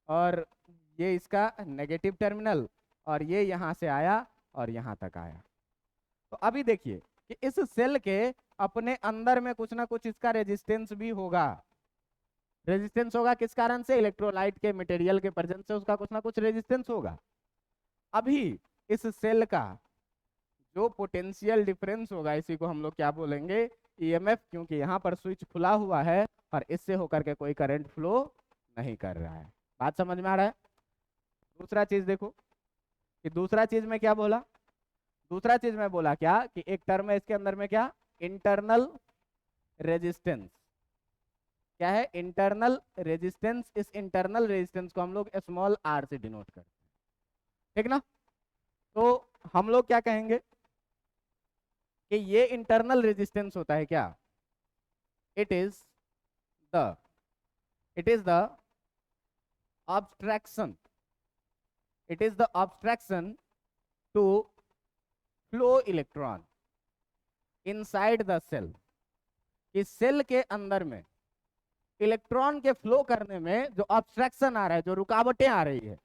और ये इसका नेगेटिव टर्मिनल, और ये यहाँ से आया और यहाँ तक आया। तो अभी देखिए कि इस सेल के अपने अंदर में कुछ ना कुछ इसका रेजिस्टेंस भी होगा। रेजिस्टेंस होगा किस कारण से, इलेक्ट्रोलाइट के मटेरियल के प्रेजेंस से उसका कुछ ना कुछ रेजिस्टेंस होगा। अभी इस सेल का जो पोटेंशियल डिफरेंस होगा, इसी को हम लोग क्या बोलेंगे, ईएमएफ, क्योंकि यहाँ पर स्विच खुला हुआ है और इससे होकर के कोई करंट फ्लो नहीं कर रहा है। बात समझ में आ रहा है। दूसरा चीज देखो कि दूसरा चीज में क्या बोला, दूसरा चीज में बोला क्या कि एक टर्म है इसके अंदर में, क्या, इंटरनल रेजिस्टेंस। क्या है, इंटरनल रेजिस्टेंस। इस इंटरनल रेजिस्टेंस को हम लोग स्मॉल आर से डिनोट करते हैं, ठीक ना। तो हम लोग क्या कहेंगे कि ये इंटरनल रेजिस्टेंस होता है क्या, it is the obstruction, it is the obstruction to flow electron inside the cell. इस सेल के अंदर में इलेक्ट्रॉन के फ्लो करने में जो ऑब्स्ट्रक्शन आ रहा है, जो रुकावटें आ रही है,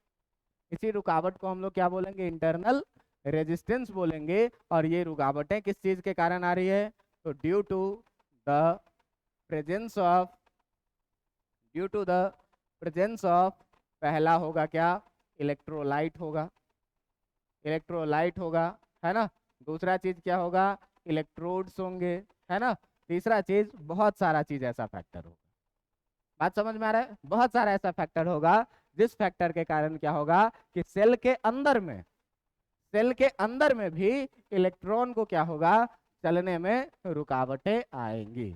इसी रुकावट को हम लोग क्या बोलेंगे, इंटरनल रेजिस्टेंस बोलेंगे। और ये रुकावटें किस चीज के कारण आ रही है, तो due to the presence of पहला होगा क्या, इलेक्ट्रोलाइट होगा, इलेक्ट्रोलाइट होगा, है ना। दूसरा चीज क्या होगा, इलेक्ट्रोड्स होंगे, है ना। तीसरा चीज बहुत सारा चीज ऐसा फैक्टर होगा। बात समझ में आ रहा है, बहुत सारा ऐसा फैक्टर होगा जिस फैक्टर के कारण क्या होगा कि सेल के अंदर में भी इलेक्ट्रॉन को क्या होगा, चलने में रुकावटें आएंगी।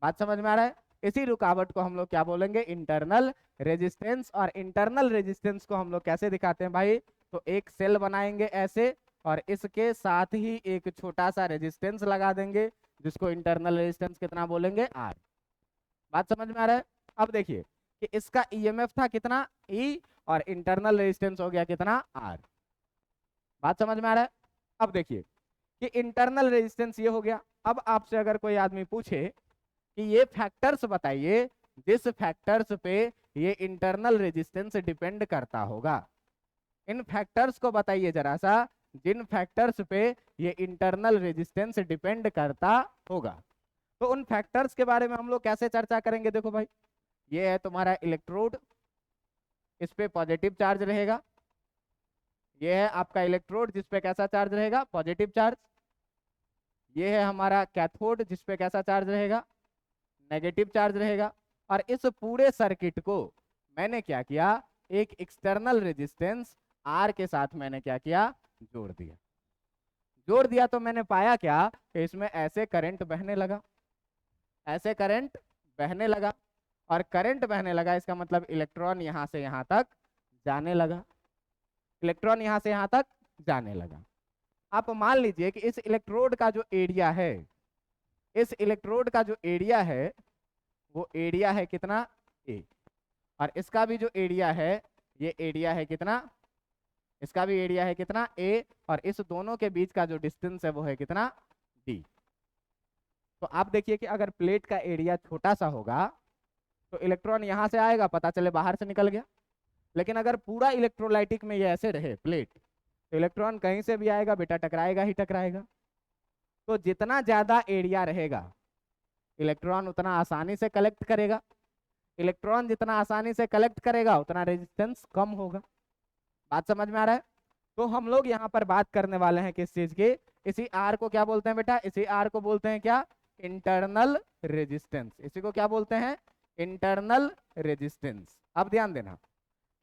बात समझ में आ रहा है? इसी रुकावट को हम लोग क्या बोलेंगे? Internal resistance. और इंटरनल रेजिस्टेंस को हम लोग कैसे दिखाते हैं भाई? तो एक सेल बनाएंगे ऐसे, और इसके साथ ही एक छोटा सा रेजिस्टेंस लगा देंगे, जिसको इंटरनल रेजिस्टेंस कितना बोलेंगे? आर। बात समझ में आ रहा है? अब देखिए कि इसका ईएमएफ था कितना? ई, और इंटरनल रेजिस्टेंस हो गया कितना? आर। बात समझ में आ रहा है? अब देखिए कि इंटरनल रेजिस्टेंस ये हो गया। अब आपसे अगर कोई आदमी पूछे कि ये फैक्टर्स बताइए जिस फैक्टर्स पे ये इंटरनल रेजिस्टेंस डिपेंड करता होगा, इन फैक्टर्स को बताइए जरा सा, जिन फैक्टर्स पे ये इंटरनल रेजिस्टेंस डिपेंड करता होगा। तो उन फैक्टर्स के बारे में हम लोग कैसे चर्चा करेंगे? देखो भाई, ये है तुम्हारा इलेक्ट्रोड, इस पे पॉजिटिव चार्ज रहेगा। ये है आपका इलेक्ट्रोड जिस पे कैसा चार्ज रहेगा? Positive charge. ये है हमारा कैथोड जिस पे कैसा चार्ज रहेगा? नेगेटिव चार्ज रहेगा। और इस पूरे सर्किट को मैंने क्या किया? एक एक्सटर्नल रेजिस्टेंस आर के साथ मैंने क्या किया? जोड़ दिया। जोड़ दिया तो मैंने पाया क्या? कि इसमें ऐसे करंट बहने लगा, ऐसे करंट बहने लगा। और करंट बहने लगा इसका मतलब इलेक्ट्रॉन यहां से यहां तक जाने लगा, इलेक्ट्रॉन यहां से यहां तक जाने लगा। आप मान लीजिए कि इस इलेक्ट्रोड का जो एरिया है, इस इलेक्ट्रोड का जो एरिया है वो एरिया है कितना? ए। और इसका भी जो एरिया है, ये एरिया है कितना? इसका भी एरिया है कितना? ए। और इस दोनों के बीच का जो डिस्टेंस है वो है कितना? डी। तो आप देखिए कि अगर प्लेट का एरिया छोटा सा होगा तो इलेक्ट्रॉन यहां से आएगा, पता चले बाहर से निकल गया। लेकिन अगर पूरा इलेक्ट्रोलाइटिक में ये ऐसे रहे प्लेट, तो इलेक्ट्रॉन कहीं से भी आएगा बेटा, टकराएगा ही टकराएगा। तो जितना ज्यादा एरिया रहेगा इलेक्ट्रॉन उतना आसानी से कलेक्ट करेगा, इलेक्ट्रॉन जितना आसानी से कलेक्ट करेगा उतना रेजिस्टेंस कम होगा। बात समझ में आ रहा है? तो हम लोग यहाँ पर बात करने वाले हैं किस चीज की? इसी आर को क्या बोलते हैं बेटा? इसी आर को बोलते हैं क्या? Internal resistance. इसी को क्या बोलते हैं? Internal resistance. अब ध्यान देना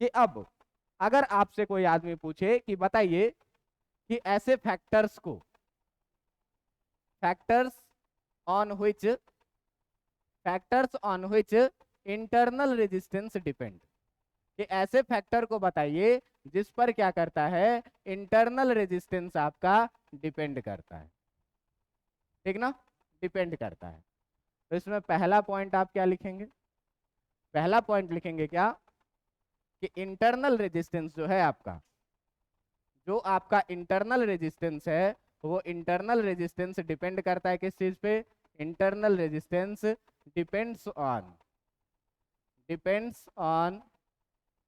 कि अब अगर आपसे कोई आदमी पूछे कि बताइए कि ऐसे फैक्टर्स को, factors on which, factors on which internal resistance depend, कि ऐसे फैक्टर को बताइए जिस पर क्या करता है? इंटरनल रेजिस्टेंस आपका डिपेंड करता है। ठीक ना? डिपेंड करता है। तो इसमें पहला पॉइंट आप क्या लिखेंगे? पहला पॉइंट लिखेंगे क्या? कि इंटरनल रेजिस्टेंस जो है आपका, जो आपका इंटरनल रेजिस्टेंस है, वो इंटरनल रेजिस्टेंस डिपेंड करता है किस चीज पे? Internal resistance depends on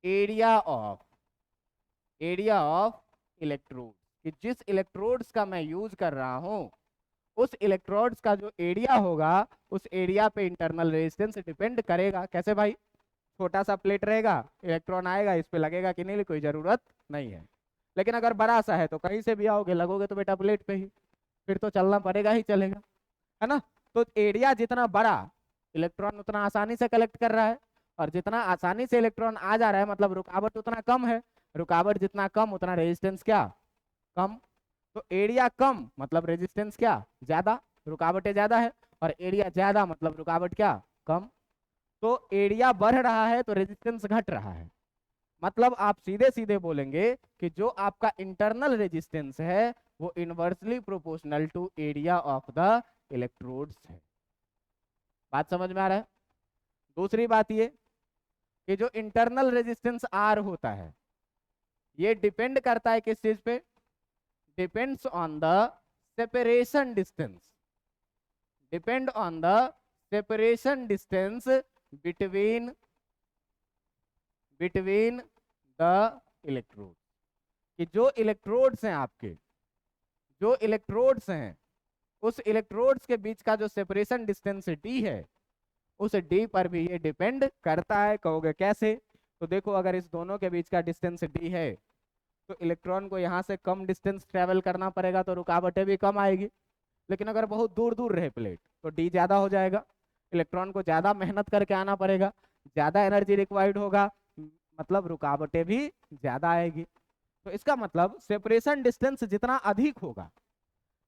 area of electrode, कि जिस इलेक्ट्रोड्स का मैं यूज कर रहा हूं उस इलेक्ट्रोड्स का जो एरिया होगा उस एरिया पे इंटरनल रेजिस्टेंस डिपेंड करेगा। कैसे भाई? छोटा सा प्लेट रहेगा, इलेक्ट्रॉन आएगा, इस पे लगेगा कि नहीं? कोई जरूरत नहीं है। लेकिन अगर बड़ा सा है तो कहीं से भी आओगे, लगोगे तो बेटा प्लेट पे ही, फिर तो चलना पड़ेगा ही चलेगा, है ना? तो एरिया जितना बड़ा इलेक्ट्रॉन उतना आसानी से कलेक्ट कर रहा है, और जितना आसानी से इलेक्ट्रॉन आ जा रहा है मतलब रुकावट उतना कम है। रुकावट जितना कम उतना रेजिस्टेंस क्या? कम। तो एरिया कम मतलब रेजिस्टेंस क्या? ज्यादा। रुकावटें ज्यादा है, और एरिया ज्यादा मतलब रुकावट क्या? कम। तो एरिया बढ़ रहा है तो रेजिस्टेंस घट रहा है। मतलब आप सीधे सीधे बोलेंगे कि जो आपका इंटरनल रेजिस्टेंस है वो inversely proportional to area of the electrodes है। बात समझ में आ रहा है? दूसरी बात ये कि जो इंटरनल रेजिस्टेंस आर होता है ये डिपेंड करता है किस चीज पे? Depends on the separation distance, depend on the separation distance between the electrode, कि जो इलेक्ट्रोड्स हैं आपके, जो इलेक्ट्रोड्स हैं उस इलेक्ट्रोड्स के बीच का जो सेपरेशन डिस्टेंस डी है उस डी पर भी ये डिपेंड करता है। कहोगे कैसे? तो देखो, अगर इस दोनों के बीच का डिस्टेंस डी है तो इलेक्ट्रॉन को यहाँ से कम डिस्टेंस ट्रेवल करना पड़ेगा तो रुकावटें भी कम आएगी। लेकिन अगर बहुत दूर दूर रहे प्लेट तो डी ज्यादा हो जाएगा, इलेक्ट्रॉन को ज्यादा मेहनत करके आना पड़ेगा, ज्यादा एनर्जी रिक्वायर्ड होगा, मतलब रुकावटें भी ज्यादा आएगी। तो इसका मतलब सेपरेशन डिस्टेंस जितना अधिक होगा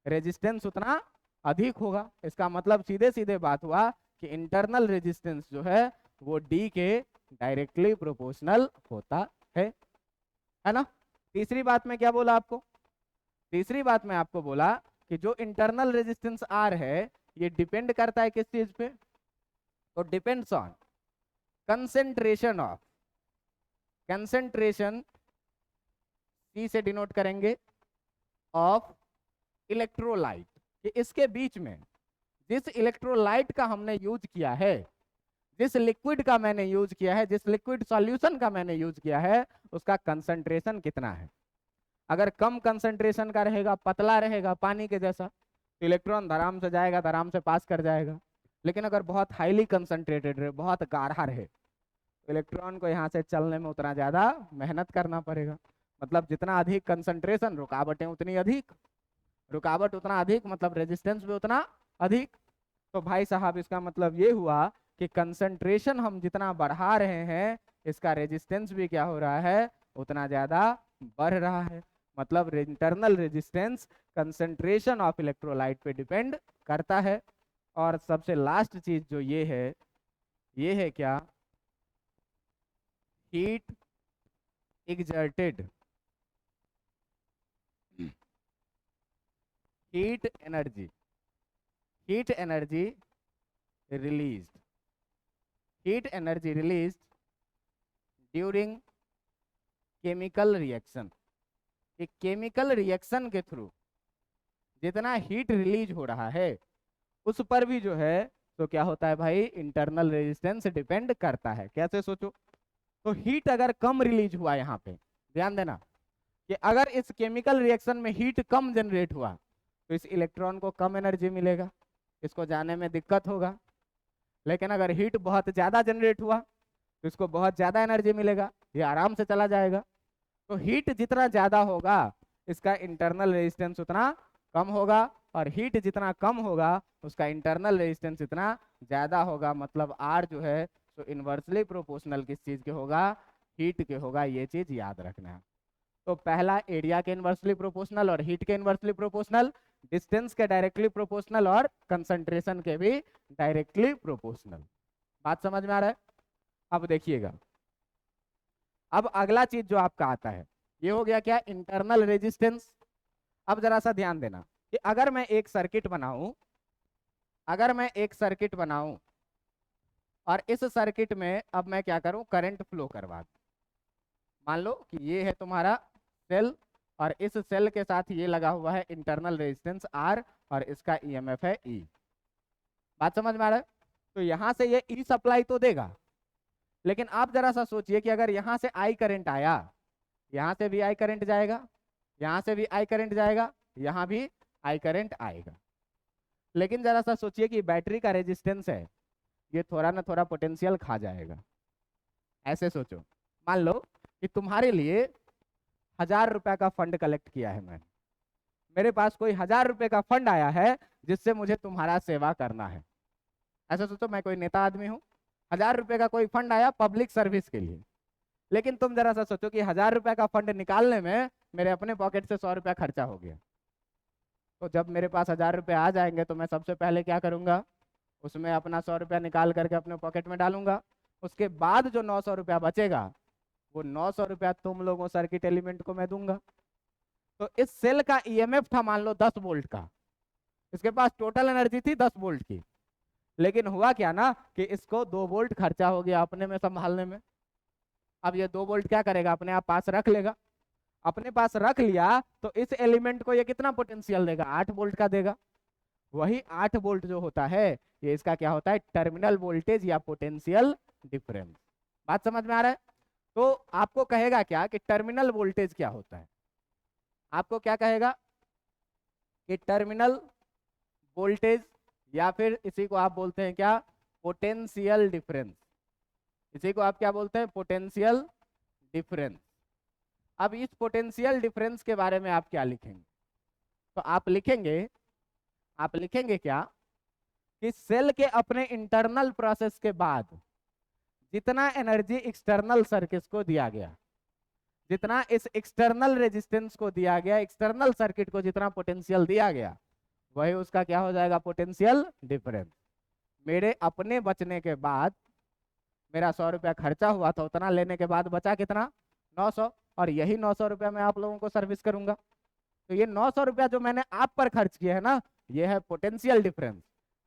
रेजिस्टेंस उतना अधिक होगा। इसका मतलब सीधे सीधे बात हुआ कि इंटरनल रेजिस्टेंस जो है वो डी के डायरेक्टली प्रोपोर्शनल होता है ना। तीसरी बात में क्या बोला आपको, तीसरी बात में आपको बोला कि जो इंटरनल रेजिस्टेंस आर है ये डिपेंड करता है किस चीज पे, तो depends on concentration of, concentration C से डिनोट करेंगे ऑफ इलेक्ट्रोलाइट, कि इसके बीच में जिस इलेक्ट्रोलाइट का हमने यूज किया है, जिस लिक्विड का मैंने यूज किया है, जिस लिक्विड सॉल्यूशन का मैंने यूज किया है, उसका कंसंट्रेशन कितना है। अगर कम कंसंट्रेशन का रहेगा, पतला रहेगा पानी के जैसा, तो इलेक्ट्रॉन आराम से जाएगा, आराम से पास कर जाएगा। लेकिन अगर बहुत हाईली कंसंट्रेटेड रहे, बहुत गाढ़ा रहे, तो इलेक्ट्रॉन को यहाँ से चलने में उतना ज्यादा मेहनत करना पड़ेगा। मतलब जितना अधिक कंसंट्रेशन, रुकावटें उतनी अधिक, रुकावट उतना अधिक मतलब रेजिस्टेंस भी उतना अधिक। तो भाई साहब इसका मतलब ये हुआ कि कंसंट्रेशन हम जितना बढ़ा रहे हैं, इसका रेजिस्टेंस भी क्या हो रहा है, उतना ज्यादा बढ़ रहा है। मतलब internal resistance concentration of electrolyte पे डिपेंड करता है। और सबसे लास्ट चीज जो ये है क्या, heat exerted, heat energy, heat energy released, heat energy released during chemical reaction. एक केमिकल रिएक्शन के थ्रू जितना हीट रिलीज हो रहा है उस पर भी जो है तो क्या होता है भाई, इंटरनल रेजिस्टेंस डिपेंड करता है। कैसे सोचो, तो हीट अगर कम रिलीज हुआ, यहाँ पे ध्यान देना कि अगर इस केमिकल रिएक्शन में हीट कम जनरेट हुआ तो इस इलेक्ट्रॉन को कम एनर्जी मिलेगा, इसको जाने में दिक्कत होगा। लेकिन अगर हीट बहुत ज्यादा जनरेट हुआ तो इसको बहुत ज्यादा एनर्जी मिलेगा, ये आराम से चला जाएगा। तो हीट जितना ज्यादा होगा इसका इंटरनल रेजिस्टेंस उतना कम होगा, और हीट जितना कम होगा उसका इंटरनल रेजिस्टेंस इतना ज्यादा होगा। मतलब आर जो है तो इन्वर्सली प्रोपोर्शनल किस चीज के होगा, हीट के होगा। ये चीज याद रखना है। तो पहला एरिया के इन्वर्सली प्रोपोर्शनल और हीट के इन्वर्सली प्रोपोर्शनल, डिस्टेंस के डायरेक्टली प्रोपोर्शनल और कंसंट्रेशन के भी डायरेक्टली प्रोपोर्शनल। बात समझ में आ रहा है। अब देखिएगा, अब अगला चीज जो आपका आता है ये हो गया क्या, इंटरनल रेजिस्टेंस। अब जरा सा ध्यान देना कि अगर मैं एक सर्किट बनाऊं, अगर मैं एक सर्किट बनाऊं और इस सर्किट में अब मैं क्या करूं, करंट फ्लो करवा दूं। मान लो कि ये है तुम्हारा सेल और इस सेल के साथ ये लगा हुआ है इंटरनल रेजिस्टेंस आर और इसका ईएमएफ है ई। बात समझ में आ रहा है। तो यहां से ये ई सप्लाई तो देगा, लेकिन आप जरा सा सोचिए कि अगर यहां से आई करंट आया, यहां से भी आई करंट जाएगा, यहां से भी आई करंट जाएगा, यहां भी आई करंट आएगा। लेकिन जरा सा सोचिए कि बैटरी का रेजिस्टेंस है, ये थोड़ा ना थोड़ा पोटेंशियल खा जाएगा। ऐसे सोचो, मान लो कि तुम्हारे लिए 1000 रुपए का फंड कलेक्ट किया है मैंने, मेरे पास कोई 1000 रुपए का फंड आया है जिससे मुझे तुम्हारा सेवा करना है। ऐसा सोचो, मैं कोई नेता आदमी हूँ, 1000 रुपए का कोई फंड आया पब्लिक सर्विस के लिए। लेकिन तुम जरा सा सोचो कि 1000 रुपए का फंड निकालने में मेरे अपने पॉकेट से 100 रुपया खर्चा हो गया। तो जब मेरे पास 1000 रुपये आ जाएंगे तो मैं सबसे पहले क्या करूंगा, उसमें अपना 100 रुपया निकाल करके अपने पॉकेट में डालूंगा। उसके बाद जो 900 रुपया बचेगा वो 900 रुपया तुम लोगों सर्किट एलिमेंट को मैं दूंगा। तो इस सेल का ईएमएफ था मान लो 10 वोल्ट का, इसके पास टोटल एनर्जी थी 10 वोल्ट की। लेकिन हुआ क्या ना कि इसको 2 वोल्ट खर्चा हो गया अपने में संभालने में। अब ये 2 वोल्ट क्या करेगा, अपने आप पास रख लेगा। अपने पास रख लिया तो इस एलिमेंट को ये कितना पोटेंशियल देगा, 8 वोल्ट का देगा। वही 8 वोल्ट जो होता है ये इसका क्या होता है, टर्मिनल वोल्टेज या पोटेंशियल डिफरेंस। बात समझ में आ रहा है। तो आपको कहेगा क्या कि टर्मिनल वोल्टेज क्या होता है, आपको क्या कहेगा कि टर्मिनल वोल्टेज, या फिर इसी को आप बोलते हैं क्या, पोटेंशियल डिफरेंस। इसी को आप क्या बोलते हैं, पोटेंशियल डिफरेंस। अब इस पोटेंशियल डिफरेंस के बारे में आप क्या लिखेंगे, तो आप लिखेंगे क्या कि सेल के अपने इंटरनल प्रोसेस के बाद जितना एनर्जी एक्सटर्नल सर्किट को दिया गया, जितना इस एक्सटर्नल रेजिस्टेंस को दिया गया, एक्सटर्नल सर्किट को जितना पोटेंशियल दिया गया, वही उसका क्या हो जाएगा, पोटेंशियल डिफरेंस। मेरे अपने बचने के बाद, मेरा 100 रुपया खर्चा हुआ था, उतना लेने के बाद बचा कितना, 900, और यही 900 रुपया मैं आप लोगों को सर्विस करूंगा। तो ये 900 रुपया जो मैंने आप पर खर्च किया है ना, ये है पोटेंशियल डिफरेंस।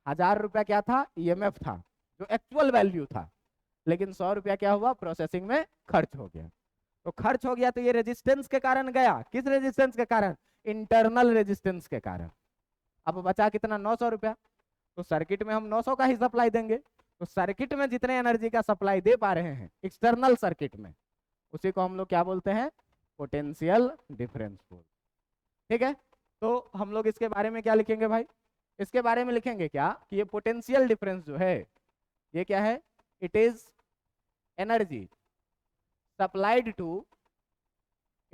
1000 रुपया क्या था, ईएमएफ था, जो एक्चुअल वैल्यू था, लेकिन 100 रुपया क्या हुआ, प्रोसेसिंग में खर्च हो गया। तो खर्च हो गया तो ये रेजिस्टेंस के कारण गया। किस रेजिस्टेंस के कारण, इंटरनल रेजिस्टेंस के कारण। अब बचा कितना, 900 रुपया। तो सर्किट में हम 900 का ही सप्लाई देंगे। तो सर्किट में जितने एनर्जी का सप्लाई दे पा रहे हैं एक्सटर्नल सर्किट में, उसी को हम लोग क्या बोलते हैं, पोटेंशियल डिफरेंस बोलते। ठीक है, तो हम लोग इसके बारे में क्या लिखेंगे भाई, इसके बारे में लिखेंगे क्या कि ये पोटेंशियल डिफरेंस जो है ये क्या है, it is energy supplied to,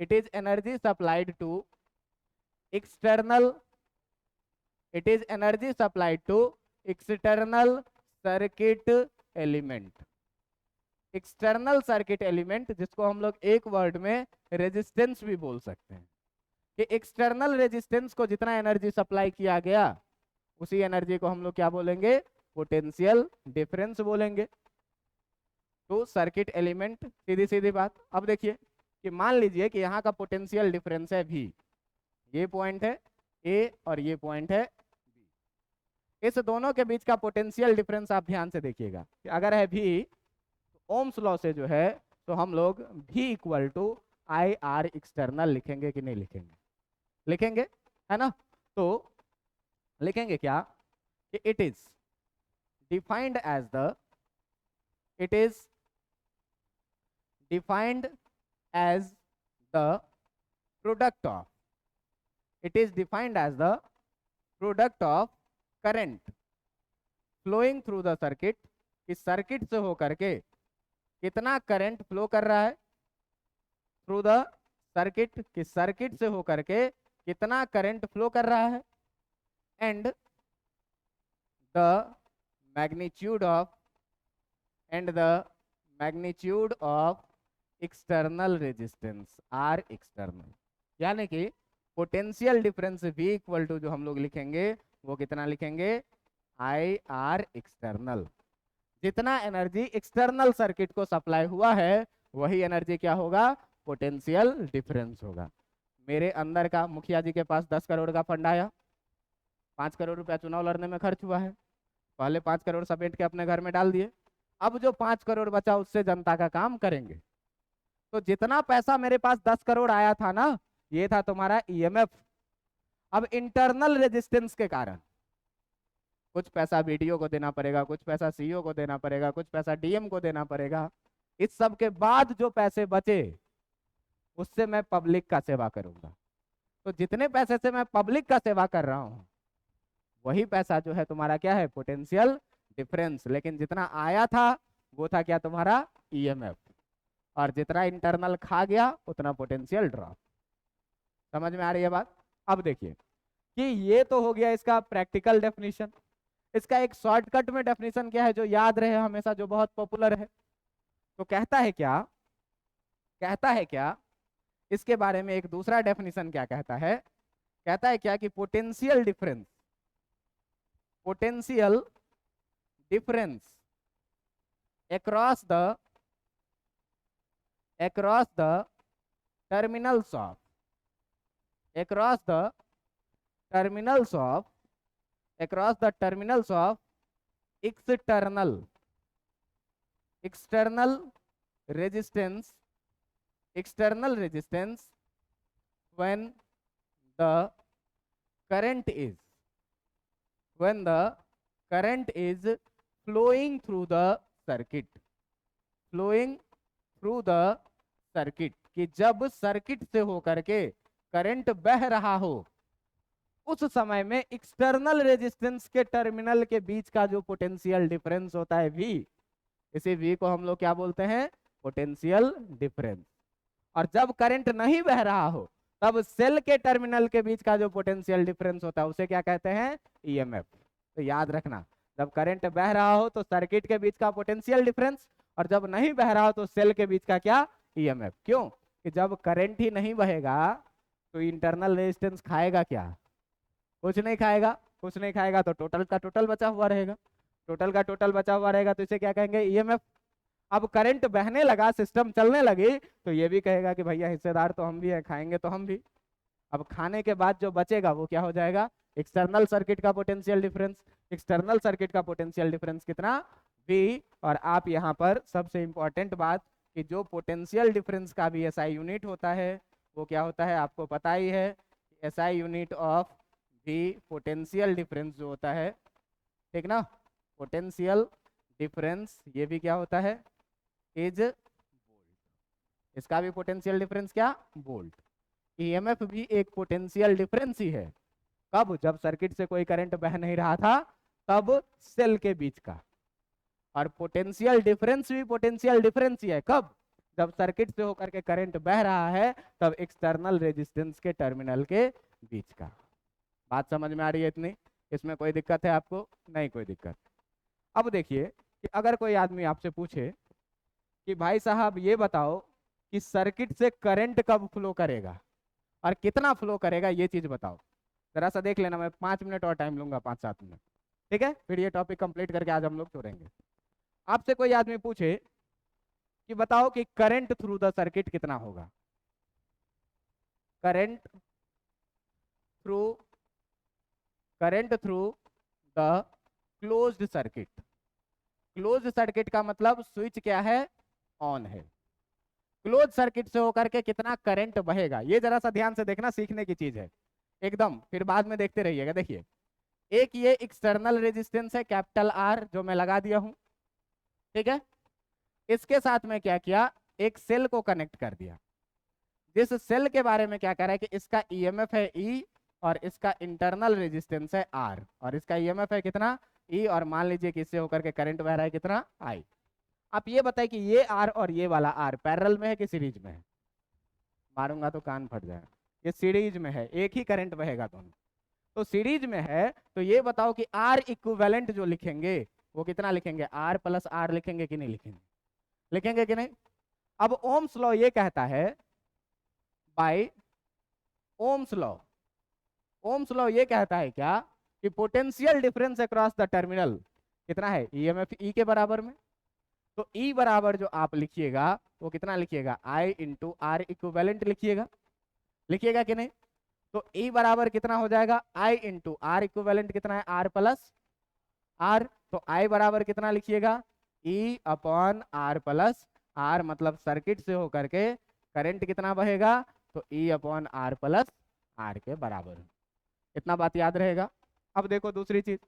it is energy supplied to external, it is energy supplied to external circuit element। External circuit element, जिसको हम लोग एक वर्ड में रेजिस्टेंस भी बोल सकते हैं, कि एक्सटर्नल रेजिस्टेंस को जितना एनर्जी सप्लाई किया गया, उसी एनर्जी को हम लोग क्या बोलेंगे, पोटेंशियल डिफरेंस बोलेंगे। तो सर्किट एलिमेंट, सीधी सीधी बात। अब देखिए कि मान लीजिए कि यहाँ का पोटेंशियल डिफरेंस है V, ये पॉइंट है A और ये पॉइंट है B। इस दोनों के बीच का पोटेंशियल डिफरेंस आप ध्यान से देखिएगा कि अगर है V, तो ओम्स लॉ से जो है, तो हम लोग V equal to IR external लिखेंगे कि नहीं लिखेंगे, लिखेंगे, है ना। तो लिखेंगे क्या कि it is defined as the, it is defined as the product of, it is defined as the product of current flowing through the circuit। इस सर्किट से होकर के कितना करंट फ्लो कर रहा है, थ्रू द सर्किट, कि सर्किट से होकर के कितना करंट फ्लो कर रहा है, and the magnitude of, and the magnitude of external resistance R external. यानी कि potential difference V equal to जो हम लोग लिखेंगे वो कितना लिखेंगे, IR एक्सटर्नल। जितना एनर्जी एक्सटर्नल सर्किट को सप्लाई हुआ है, वही एनर्जी क्या होगा, पोटेंशियल डिफरेंस होगा। मेरे अंदर का मुखिया जी के पास 10 करोड़ का फंड आया, 5 करोड़ रुपया चुनाव लड़ने में खर्च हुआ है, पहले 5 करोड़ समेट के अपने घर में डाल दिए। अब जो 5 करोड़ बचा उससे जनता का काम करेंगे। तो जितना पैसा मेरे पास 10 करोड़ आया था ना, ये था तुम्हारा ईएमएफ। अब इंटरनल रेजिस्टेंस के कारण कुछ पैसा बीडीओ को देना पड़ेगा, कुछ पैसा सीईओ को देना पड़ेगा, कुछ पैसा डीएम को देना पड़ेगा। इस सब के बाद जो पैसे बचे उससे मैं पब्लिक का सेवा करूंगा। तो जितने पैसे से मैं पब्लिक का सेवा कर रहा हूं, वही पैसा जो है तुम्हारा क्या है, पोटेंशियल डिफरेंस। लेकिन जितना आया था वो था क्या, तुम्हारा ईएमएफ, और जितना इंटरनल खा गया उतना पोटेंशियल ड्रॉप। समझ में आ रही है बात। अब देखिए कि ये तो हो गया इसका प्रैक्टिकल डेफिनेशन। इसका एक शॉर्टकट में डेफिनेशन क्या है जो याद रहे हमेशा, जो बहुत पॉपुलर है। तो कहता है क्या, कहता है क्या, इसके बारे में एक दूसरा डेफिनेशन क्या कहता है, कहता है क्या कि potential difference, potential difference across the terminals of, across the terminals of, across the terminals of external, external resistance, external resistance when the current is, when the current is flowing through the circuit, flowing through the circuit, कि जब सर्किट से होकर के करंट बह रहा हो, उस समय में एक्सटर्नल रेजिस्टेंस के टर्मिनल के बीच का जो पोटेंशियल डिफरेंस होता है V, इसी V को हम लोग क्या बोलते हैं, पोटेंशियल डिफरेंस। और जब करंट नहीं बह रहा हो, तब सेल के टर्मिनल के बीच का जो पोटेंशियल डिफरेंस होता है उसे क्या कहते हैं, ईएमएफ। तो याद रखना, जब करंट बह रहा हो तो सर्किट के बीच का पोटेंशियल डिफरेंस, और जब नहीं बह रहा हो तो सेल के बीच का क्या, ईएमएफ। क्यों, कि जब करंट ही नहीं बहेगा तो इंटरनल रेजिस्टेंस खाएगा क्या, कुछ नहीं खाएगा, कुछ नहीं खाएगा, तो टोटल का टोटल बचा हुआ रहेगा। टोटल का टोटल बचा हुआ रहेगा तो इसे क्या कहेंगे, ईएमएफ। अब करंट बहने लगा, सिस्टम चलने लगी, तो ये भी कहेगा कि भैया हिस्सेदार तो हम भी हैं, खाएंगे तो हम भी। अब खाने के बाद जो बचेगा वो क्या हो जाएगा, एक्सटर्नल सर्किट का पोटेंशियल डिफरेंस। एक्सटर्नल सर्किट का पोटेंशियल डिफरेंस कितना, V। और आप यहाँ पर सबसे इंपॉर्टेंट बात कि जो पोटेंशियल डिफरेंस का भी SI यूनिट होता है वो क्या होता है, आपको पता ही है। SI unit of V potential difference जो होता है, ठीक ना, पोटेंशियल डिफरेंस ये भी क्या होता है, इज वोल्ट। इसका भी पोटेंशियल डिफरेंस क्या, वोल्ट। ईएमएफ भी एक पोटेंशियल डिफरेंस ही है। कब, जब सर्किट से कोई करंट बह नहीं रहा था तब सेल के बीच का। और पोटेंशियल डिफरेंस भी पोटेंशियल डिफरेंस ही है, कब, जब सर्किट से होकर के करंट बह रहा है तब एक्सटर्नल रेजिस्टेंस के टर्मिनल के बीच का। बात समझ में आ रही है इतनी, इसमें कोई दिक्कत है आपको, नहीं कोई दिक्कत। अब देखिए कि अगर कोई आदमी आपसे पूछे कि भाई साहब ये बताओ कि सर्किट से करंट कब फ्लो करेगा और कितना फ्लो करेगा, ये चीज बताओ। जरा सा देख लेना, मैं 5 मिनट और टाइम लूंगा, 5-7 मिनट, ठीक है, फिर ये टॉपिक कंप्लीट करके आज हम लोग छोड़ेंगे। आपसे कोई आदमी पूछे कि बताओ कि करंट थ्रू द सर्किट कितना होगा, current through the closed circuit. Closed circuit का मतलब स्विच क्या है, ऑन है। क्लोज सर्किट से होकर के कितना करंट बहेगा, ये जरा सा ध्यान से देखना, सीखने की चीज है एकदम, फिर बाद में देखते रहिएगा। देखिए, एक ये एक्सटर्नल रेजिस्टेंस है कैपिटल R जो मैं लगा दिया हूं, ठीक है। इसके साथ में क्या किया, एक सेल को कनेक्ट कर दिया, जिस सेल के बारे में क्या कह रहा है कि इसका ईएमएफ है E और इसका इंटरनल रेजिस्टेंस है R और इसका ईएमएफ है कितना, E, और मान लीजिए कि इससे होकर के करंट बह रहा है कितना, I। आप ये बताइए कि ये R और ये वाला R पैरेलल में है कि सीरीज में है, मारूंगा तो कान फट जाएगा, ये सीरीज में है, एक ही करंट बहेगा दोनों। तो सीरीज में है तो ये बताओ कि R इक्विवेलेंट जो लिखेंगे वो कितना लिखेंगे, R प्लस R लिखेंगे कि नहीं लिखेंगे, लिखेंगे कि नहीं। अब ओम्स लॉ ये कहता है, by Ohm's law, Ohm's law ये कहता है क्या कि potential difference across the terminal कितना है, ईएमएफ E के बराबर में। तो E बराबर जो आप लिखिएगा वो कितना लिखिएगा, I इंटू R इक्विवेलेंट लिखिएगा, लिखिएगा कि नहीं। तो E बराबर कितना हो जाएगा, I इंटू R इक्विवेलेंट कितना है, R प्लस R। तो I बराबर कितना लिखिएगा, E upon R plus R, मतलब सर्किट से होकर के करंट कितना बहेगा, तो E upon R plus R के बराबर। इतना बात याद रहेगा। अब देखो दूसरी चीज,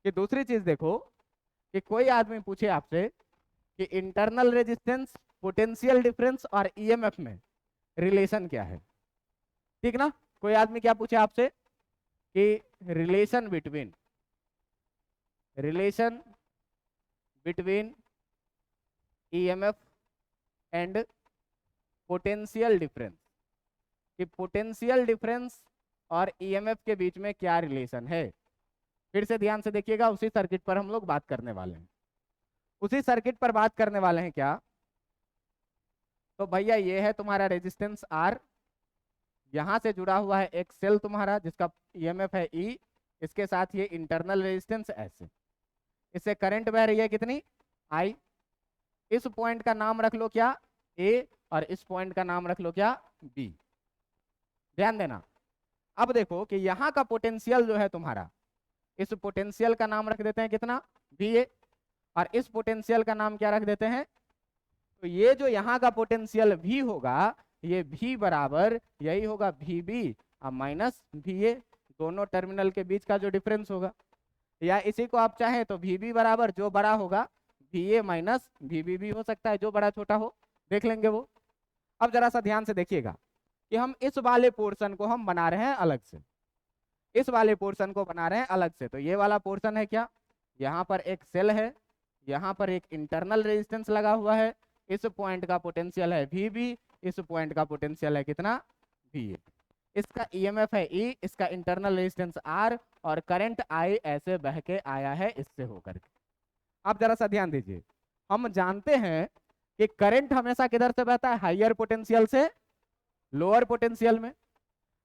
कि दूसरी चीज देखो कि कोई आदमी पूछे आपसे कि इंटरनल रेजिस्टेंस, पोटेंशियल डिफरेंस और ईएमएफ में रिलेशन क्या है, ठीक ना। कोई आदमी क्या पूछे आपसे कि relation between EMF and potential difference, कि पोटेंशियल डिफरेंस और ईएमएफ के बीच में क्या रिलेशन है। फिर से ध्यान से देखिएगा, उसी सर्किट पर हम लोग बात करने वाले हैं, उसी सर्किट पर बात करने वाले हैं क्या। तो भैया ये है तुम्हारा रेजिस्टेंस R, यहां से जुड़ा हुआ है एक सेल तुम्हारा जिसका ईएमएफ है E, इसके साथ ये इंटरनल रेजिस्टेंस S, इससे करंट बह रही है कितनी, I। इस पॉइंट का नाम रख लो क्या, A, और इस पॉइंट का नाम रख लो क्या, B। ध्यान देना। अब देखो कि यहाँ का पोटेंशियल जो है तुम्हारा, इस पोटेंशियल का नाम रख देते हैं कितना, VA, और इस पोटेंशियल का नाम क्या रख देते हैं, तो ये जो यहाँ का पोटेंशियल V होगा, ये V बराबर यही होगा VB और माइनस VA, दोनों टर्मिनल के बीच का जो डिफरेंस होगा। या इसी को आप चाहें तो VB बराबर जो बड़ा होगा VA माइनस VB भी हो सकता है, जो बड़ा छोटा हो देख लेंगे वो। अब जरा सा ध्यान से देखिएगा कि हम इस वाले पोर्शन को हम बना रहे हैं अलग से, इस वाले पोर्शन को बना रहे हैं अलग से। तो ये वाला पोर्शन है क्या, यहाँ पर एक सेल है, यहाँ पर एक इंटरनल रेजिस्टेंस लगा हुआ है, इस पॉइंट का पोटेंशियल है VB, इस पॉइंट का पोटेंशियल है कितना, VA, इसका ईएमएफ है E, इसका इंटरनल रेजिस्टेंस R, और करंट I ऐसे बह के आया है इससे होकर के। आप जरा सा ध्यान दीजिए, हम जानते हैं कि करंट हमेशा किधर से बहता है, हाइयर पोटेंशियल से लोअर पोटेंशियल में।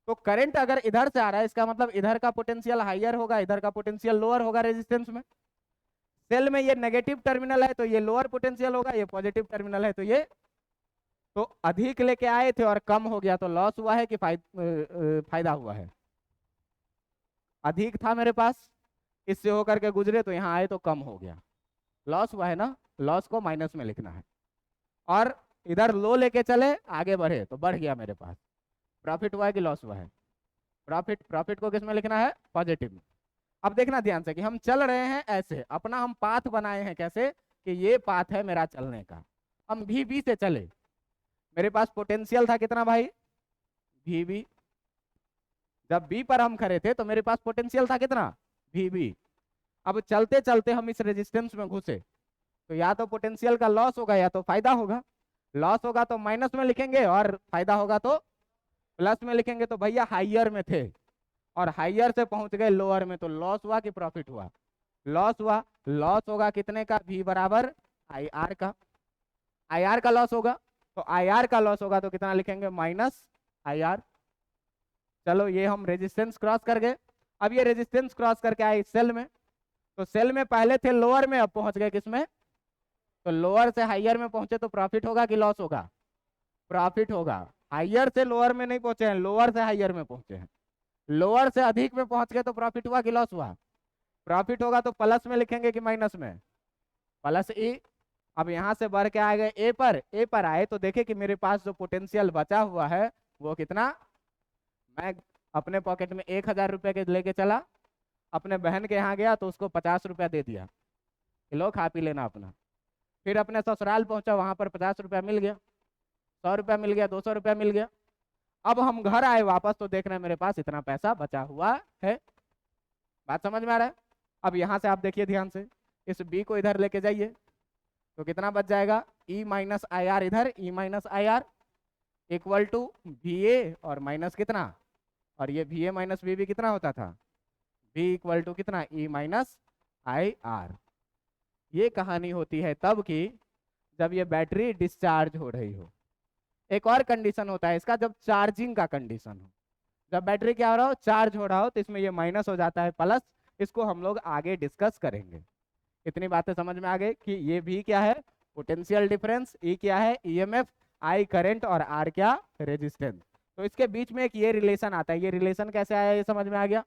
तो करंट अगर इधर से आ रहा है इसका मतलब इधर का पोटेंशियल हाइयर होगा, इधर का पोटेंशियल लोअर होगा रेजिस्टेंस में। सेल में ये नेगेटिव टर्मिनल है तो ये लोअर पोटेंशियल होगा, ये पॉजिटिव टर्मिनल है तो ये, तो अधिक लेके आए थे और कम हो गया तो लॉस हुआ है कि फायदा हुआ है? अधिक था मेरे पास, इससे होकर के गुजरे तो यहाँ आए तो कम हो गया, लॉस हुआ है ना। लॉस को माइनस में लिखना है। और इधर लो लेके चले, आगे बढ़े तो बढ़ गया मेरे पास, प्रॉफिट हुआ है कि लॉस हुआ है? प्रॉफिट। प्रॉफिट को किस में लिखना है? पॉजिटिव में। अब देखना ध्यान से कि हम चल रहे हैं ऐसे, अपना हम पाथ बनाए हैं कैसे कि ये पाथ है मेरा चलने का। हम भी से चले, मेरे पास पोटेंशियल था कितना भाई? भी। जब बी पर हम खड़े थे तो मेरे पास पोटेंशियल था कितना? भी। अब चलते चलते हम इस रेजिस्टेंस में घुसे तो या तो पोटेंशियल का लॉस होगा या तो फायदा होगा। लॉस होगा तो माइनस में लिखेंगे और फायदा होगा तो प्लस में लिखेंगे। तो भैया हाइयर में थे और हाइयर से पहुंच गए लोअर में, तो लॉस हुआ कि प्रॉफिट हुआ? लॉस हुआ। लॉस होगा कितने का? V बराबर आई आर का। आई आर का लॉस होगा तो आई आर का लॉस होगा तो कितना लिखेंगे? Minus I are. चलो ये हम रेजिस्टेंस क्रॉस कर गए। अब ये रेजिस्टेंस क्रॉस करके आए सेल में, तो सेल में पहले थे लोअर में, अब पहुंच गए किसमें? तो लोअर से हाइयर में पहुंचे तो प्रॉफिट होगा कि लॉस होगा? प्रॉफिट होगा। हाइयर से लोअर में नहीं पहुंचे हैं, लोअर से हाइयर में पहुंचे हैं। लोअर से अधिक में पहुंच गए तो प्रॉफिट हुआ कि लॉस हुआ? प्रॉफिट होगा तो प्लस में लिखेंगे कि माइनस में? प्लस ई। अब यहां से बढ़ के आ गए ए पर। ए पर आए तो देखे कि मेरे पास जो पोटेंशियल बचा हुआ है वो कितना? मैं अपने पॉकेट में 1000 रुपये के लेके चला, अपने बहन के यहाँ गया तो उसको 50 रुपया दे दिया, लो खा पी लेना अपना। फिर अपने ससुराल पहुंचा, वहां पर 50 रुपया मिल गया, 100 रुपया मिल गया, 200 रुपया मिल गया। अब हम घर आए वापस तो देख रहे हैं मेरे पास इतना पैसा बचा हुआ है। बात समझ में आ रहा है? अब यहाँ से आप देखिए ध्यान से, इस बी को इधर लेके जाइए तो कितना बच जाएगा? ई माइनस आई आर, इधर E minus I R equal to V A और माइनस कितना? और ये V A minus V B कितना होता था? वी इक्वल टू कितना? E minus I R. ये कहानी होती है तब की जब ये बैटरी डिस्चार्ज हो रही हो। एक और कंडीशन होता है इसका, जब चार्जिंग का कंडीशन हो। जब बैटरी क्या हो रहा हो? चार्ज हो रहा हो, तो इसमें ये माइनस हो जाता है प्लस। इसको हम लोग आगे डिस्कस करेंगे। इतनी बातें समझ में आ गई कि ये भी क्या है? Potential difference. ई क्या है? ईएमएफ। आई करंट और आर क्या? रेजिस्टेंस। तो इसके बीच में एक ये रिलेशन आता है। ये रिलेशन कैसे आया ये समझ में आ गया।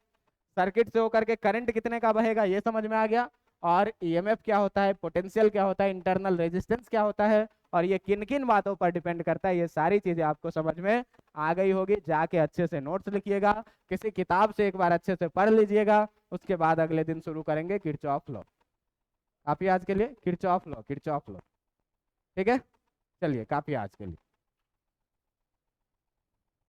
सर्किट से होकर के करंट कितने का बहेगा ये समझ में आ गया। और ईएमएफ क्या होता है, पोटेंशियल क्या होता है, इंटरनल रेजिस्टेंस क्या होता है, और ये किन किन बातों पर डिपेंड करता है, ये सारी चीजें आपको समझ में आ गई होगी। जाके अच्छे से नोट्स लिखिएगा, किसी किताब से एक बार अच्छे से पढ़ लीजिएगा। उसके बाद अगले दिन शुरू करेंगे किरचॉफ लॉ। काफी आज के लिए किरचॉफ लॉ, किरचॉफ लॉ। ठीक है, चलिए काफी आज के लिए।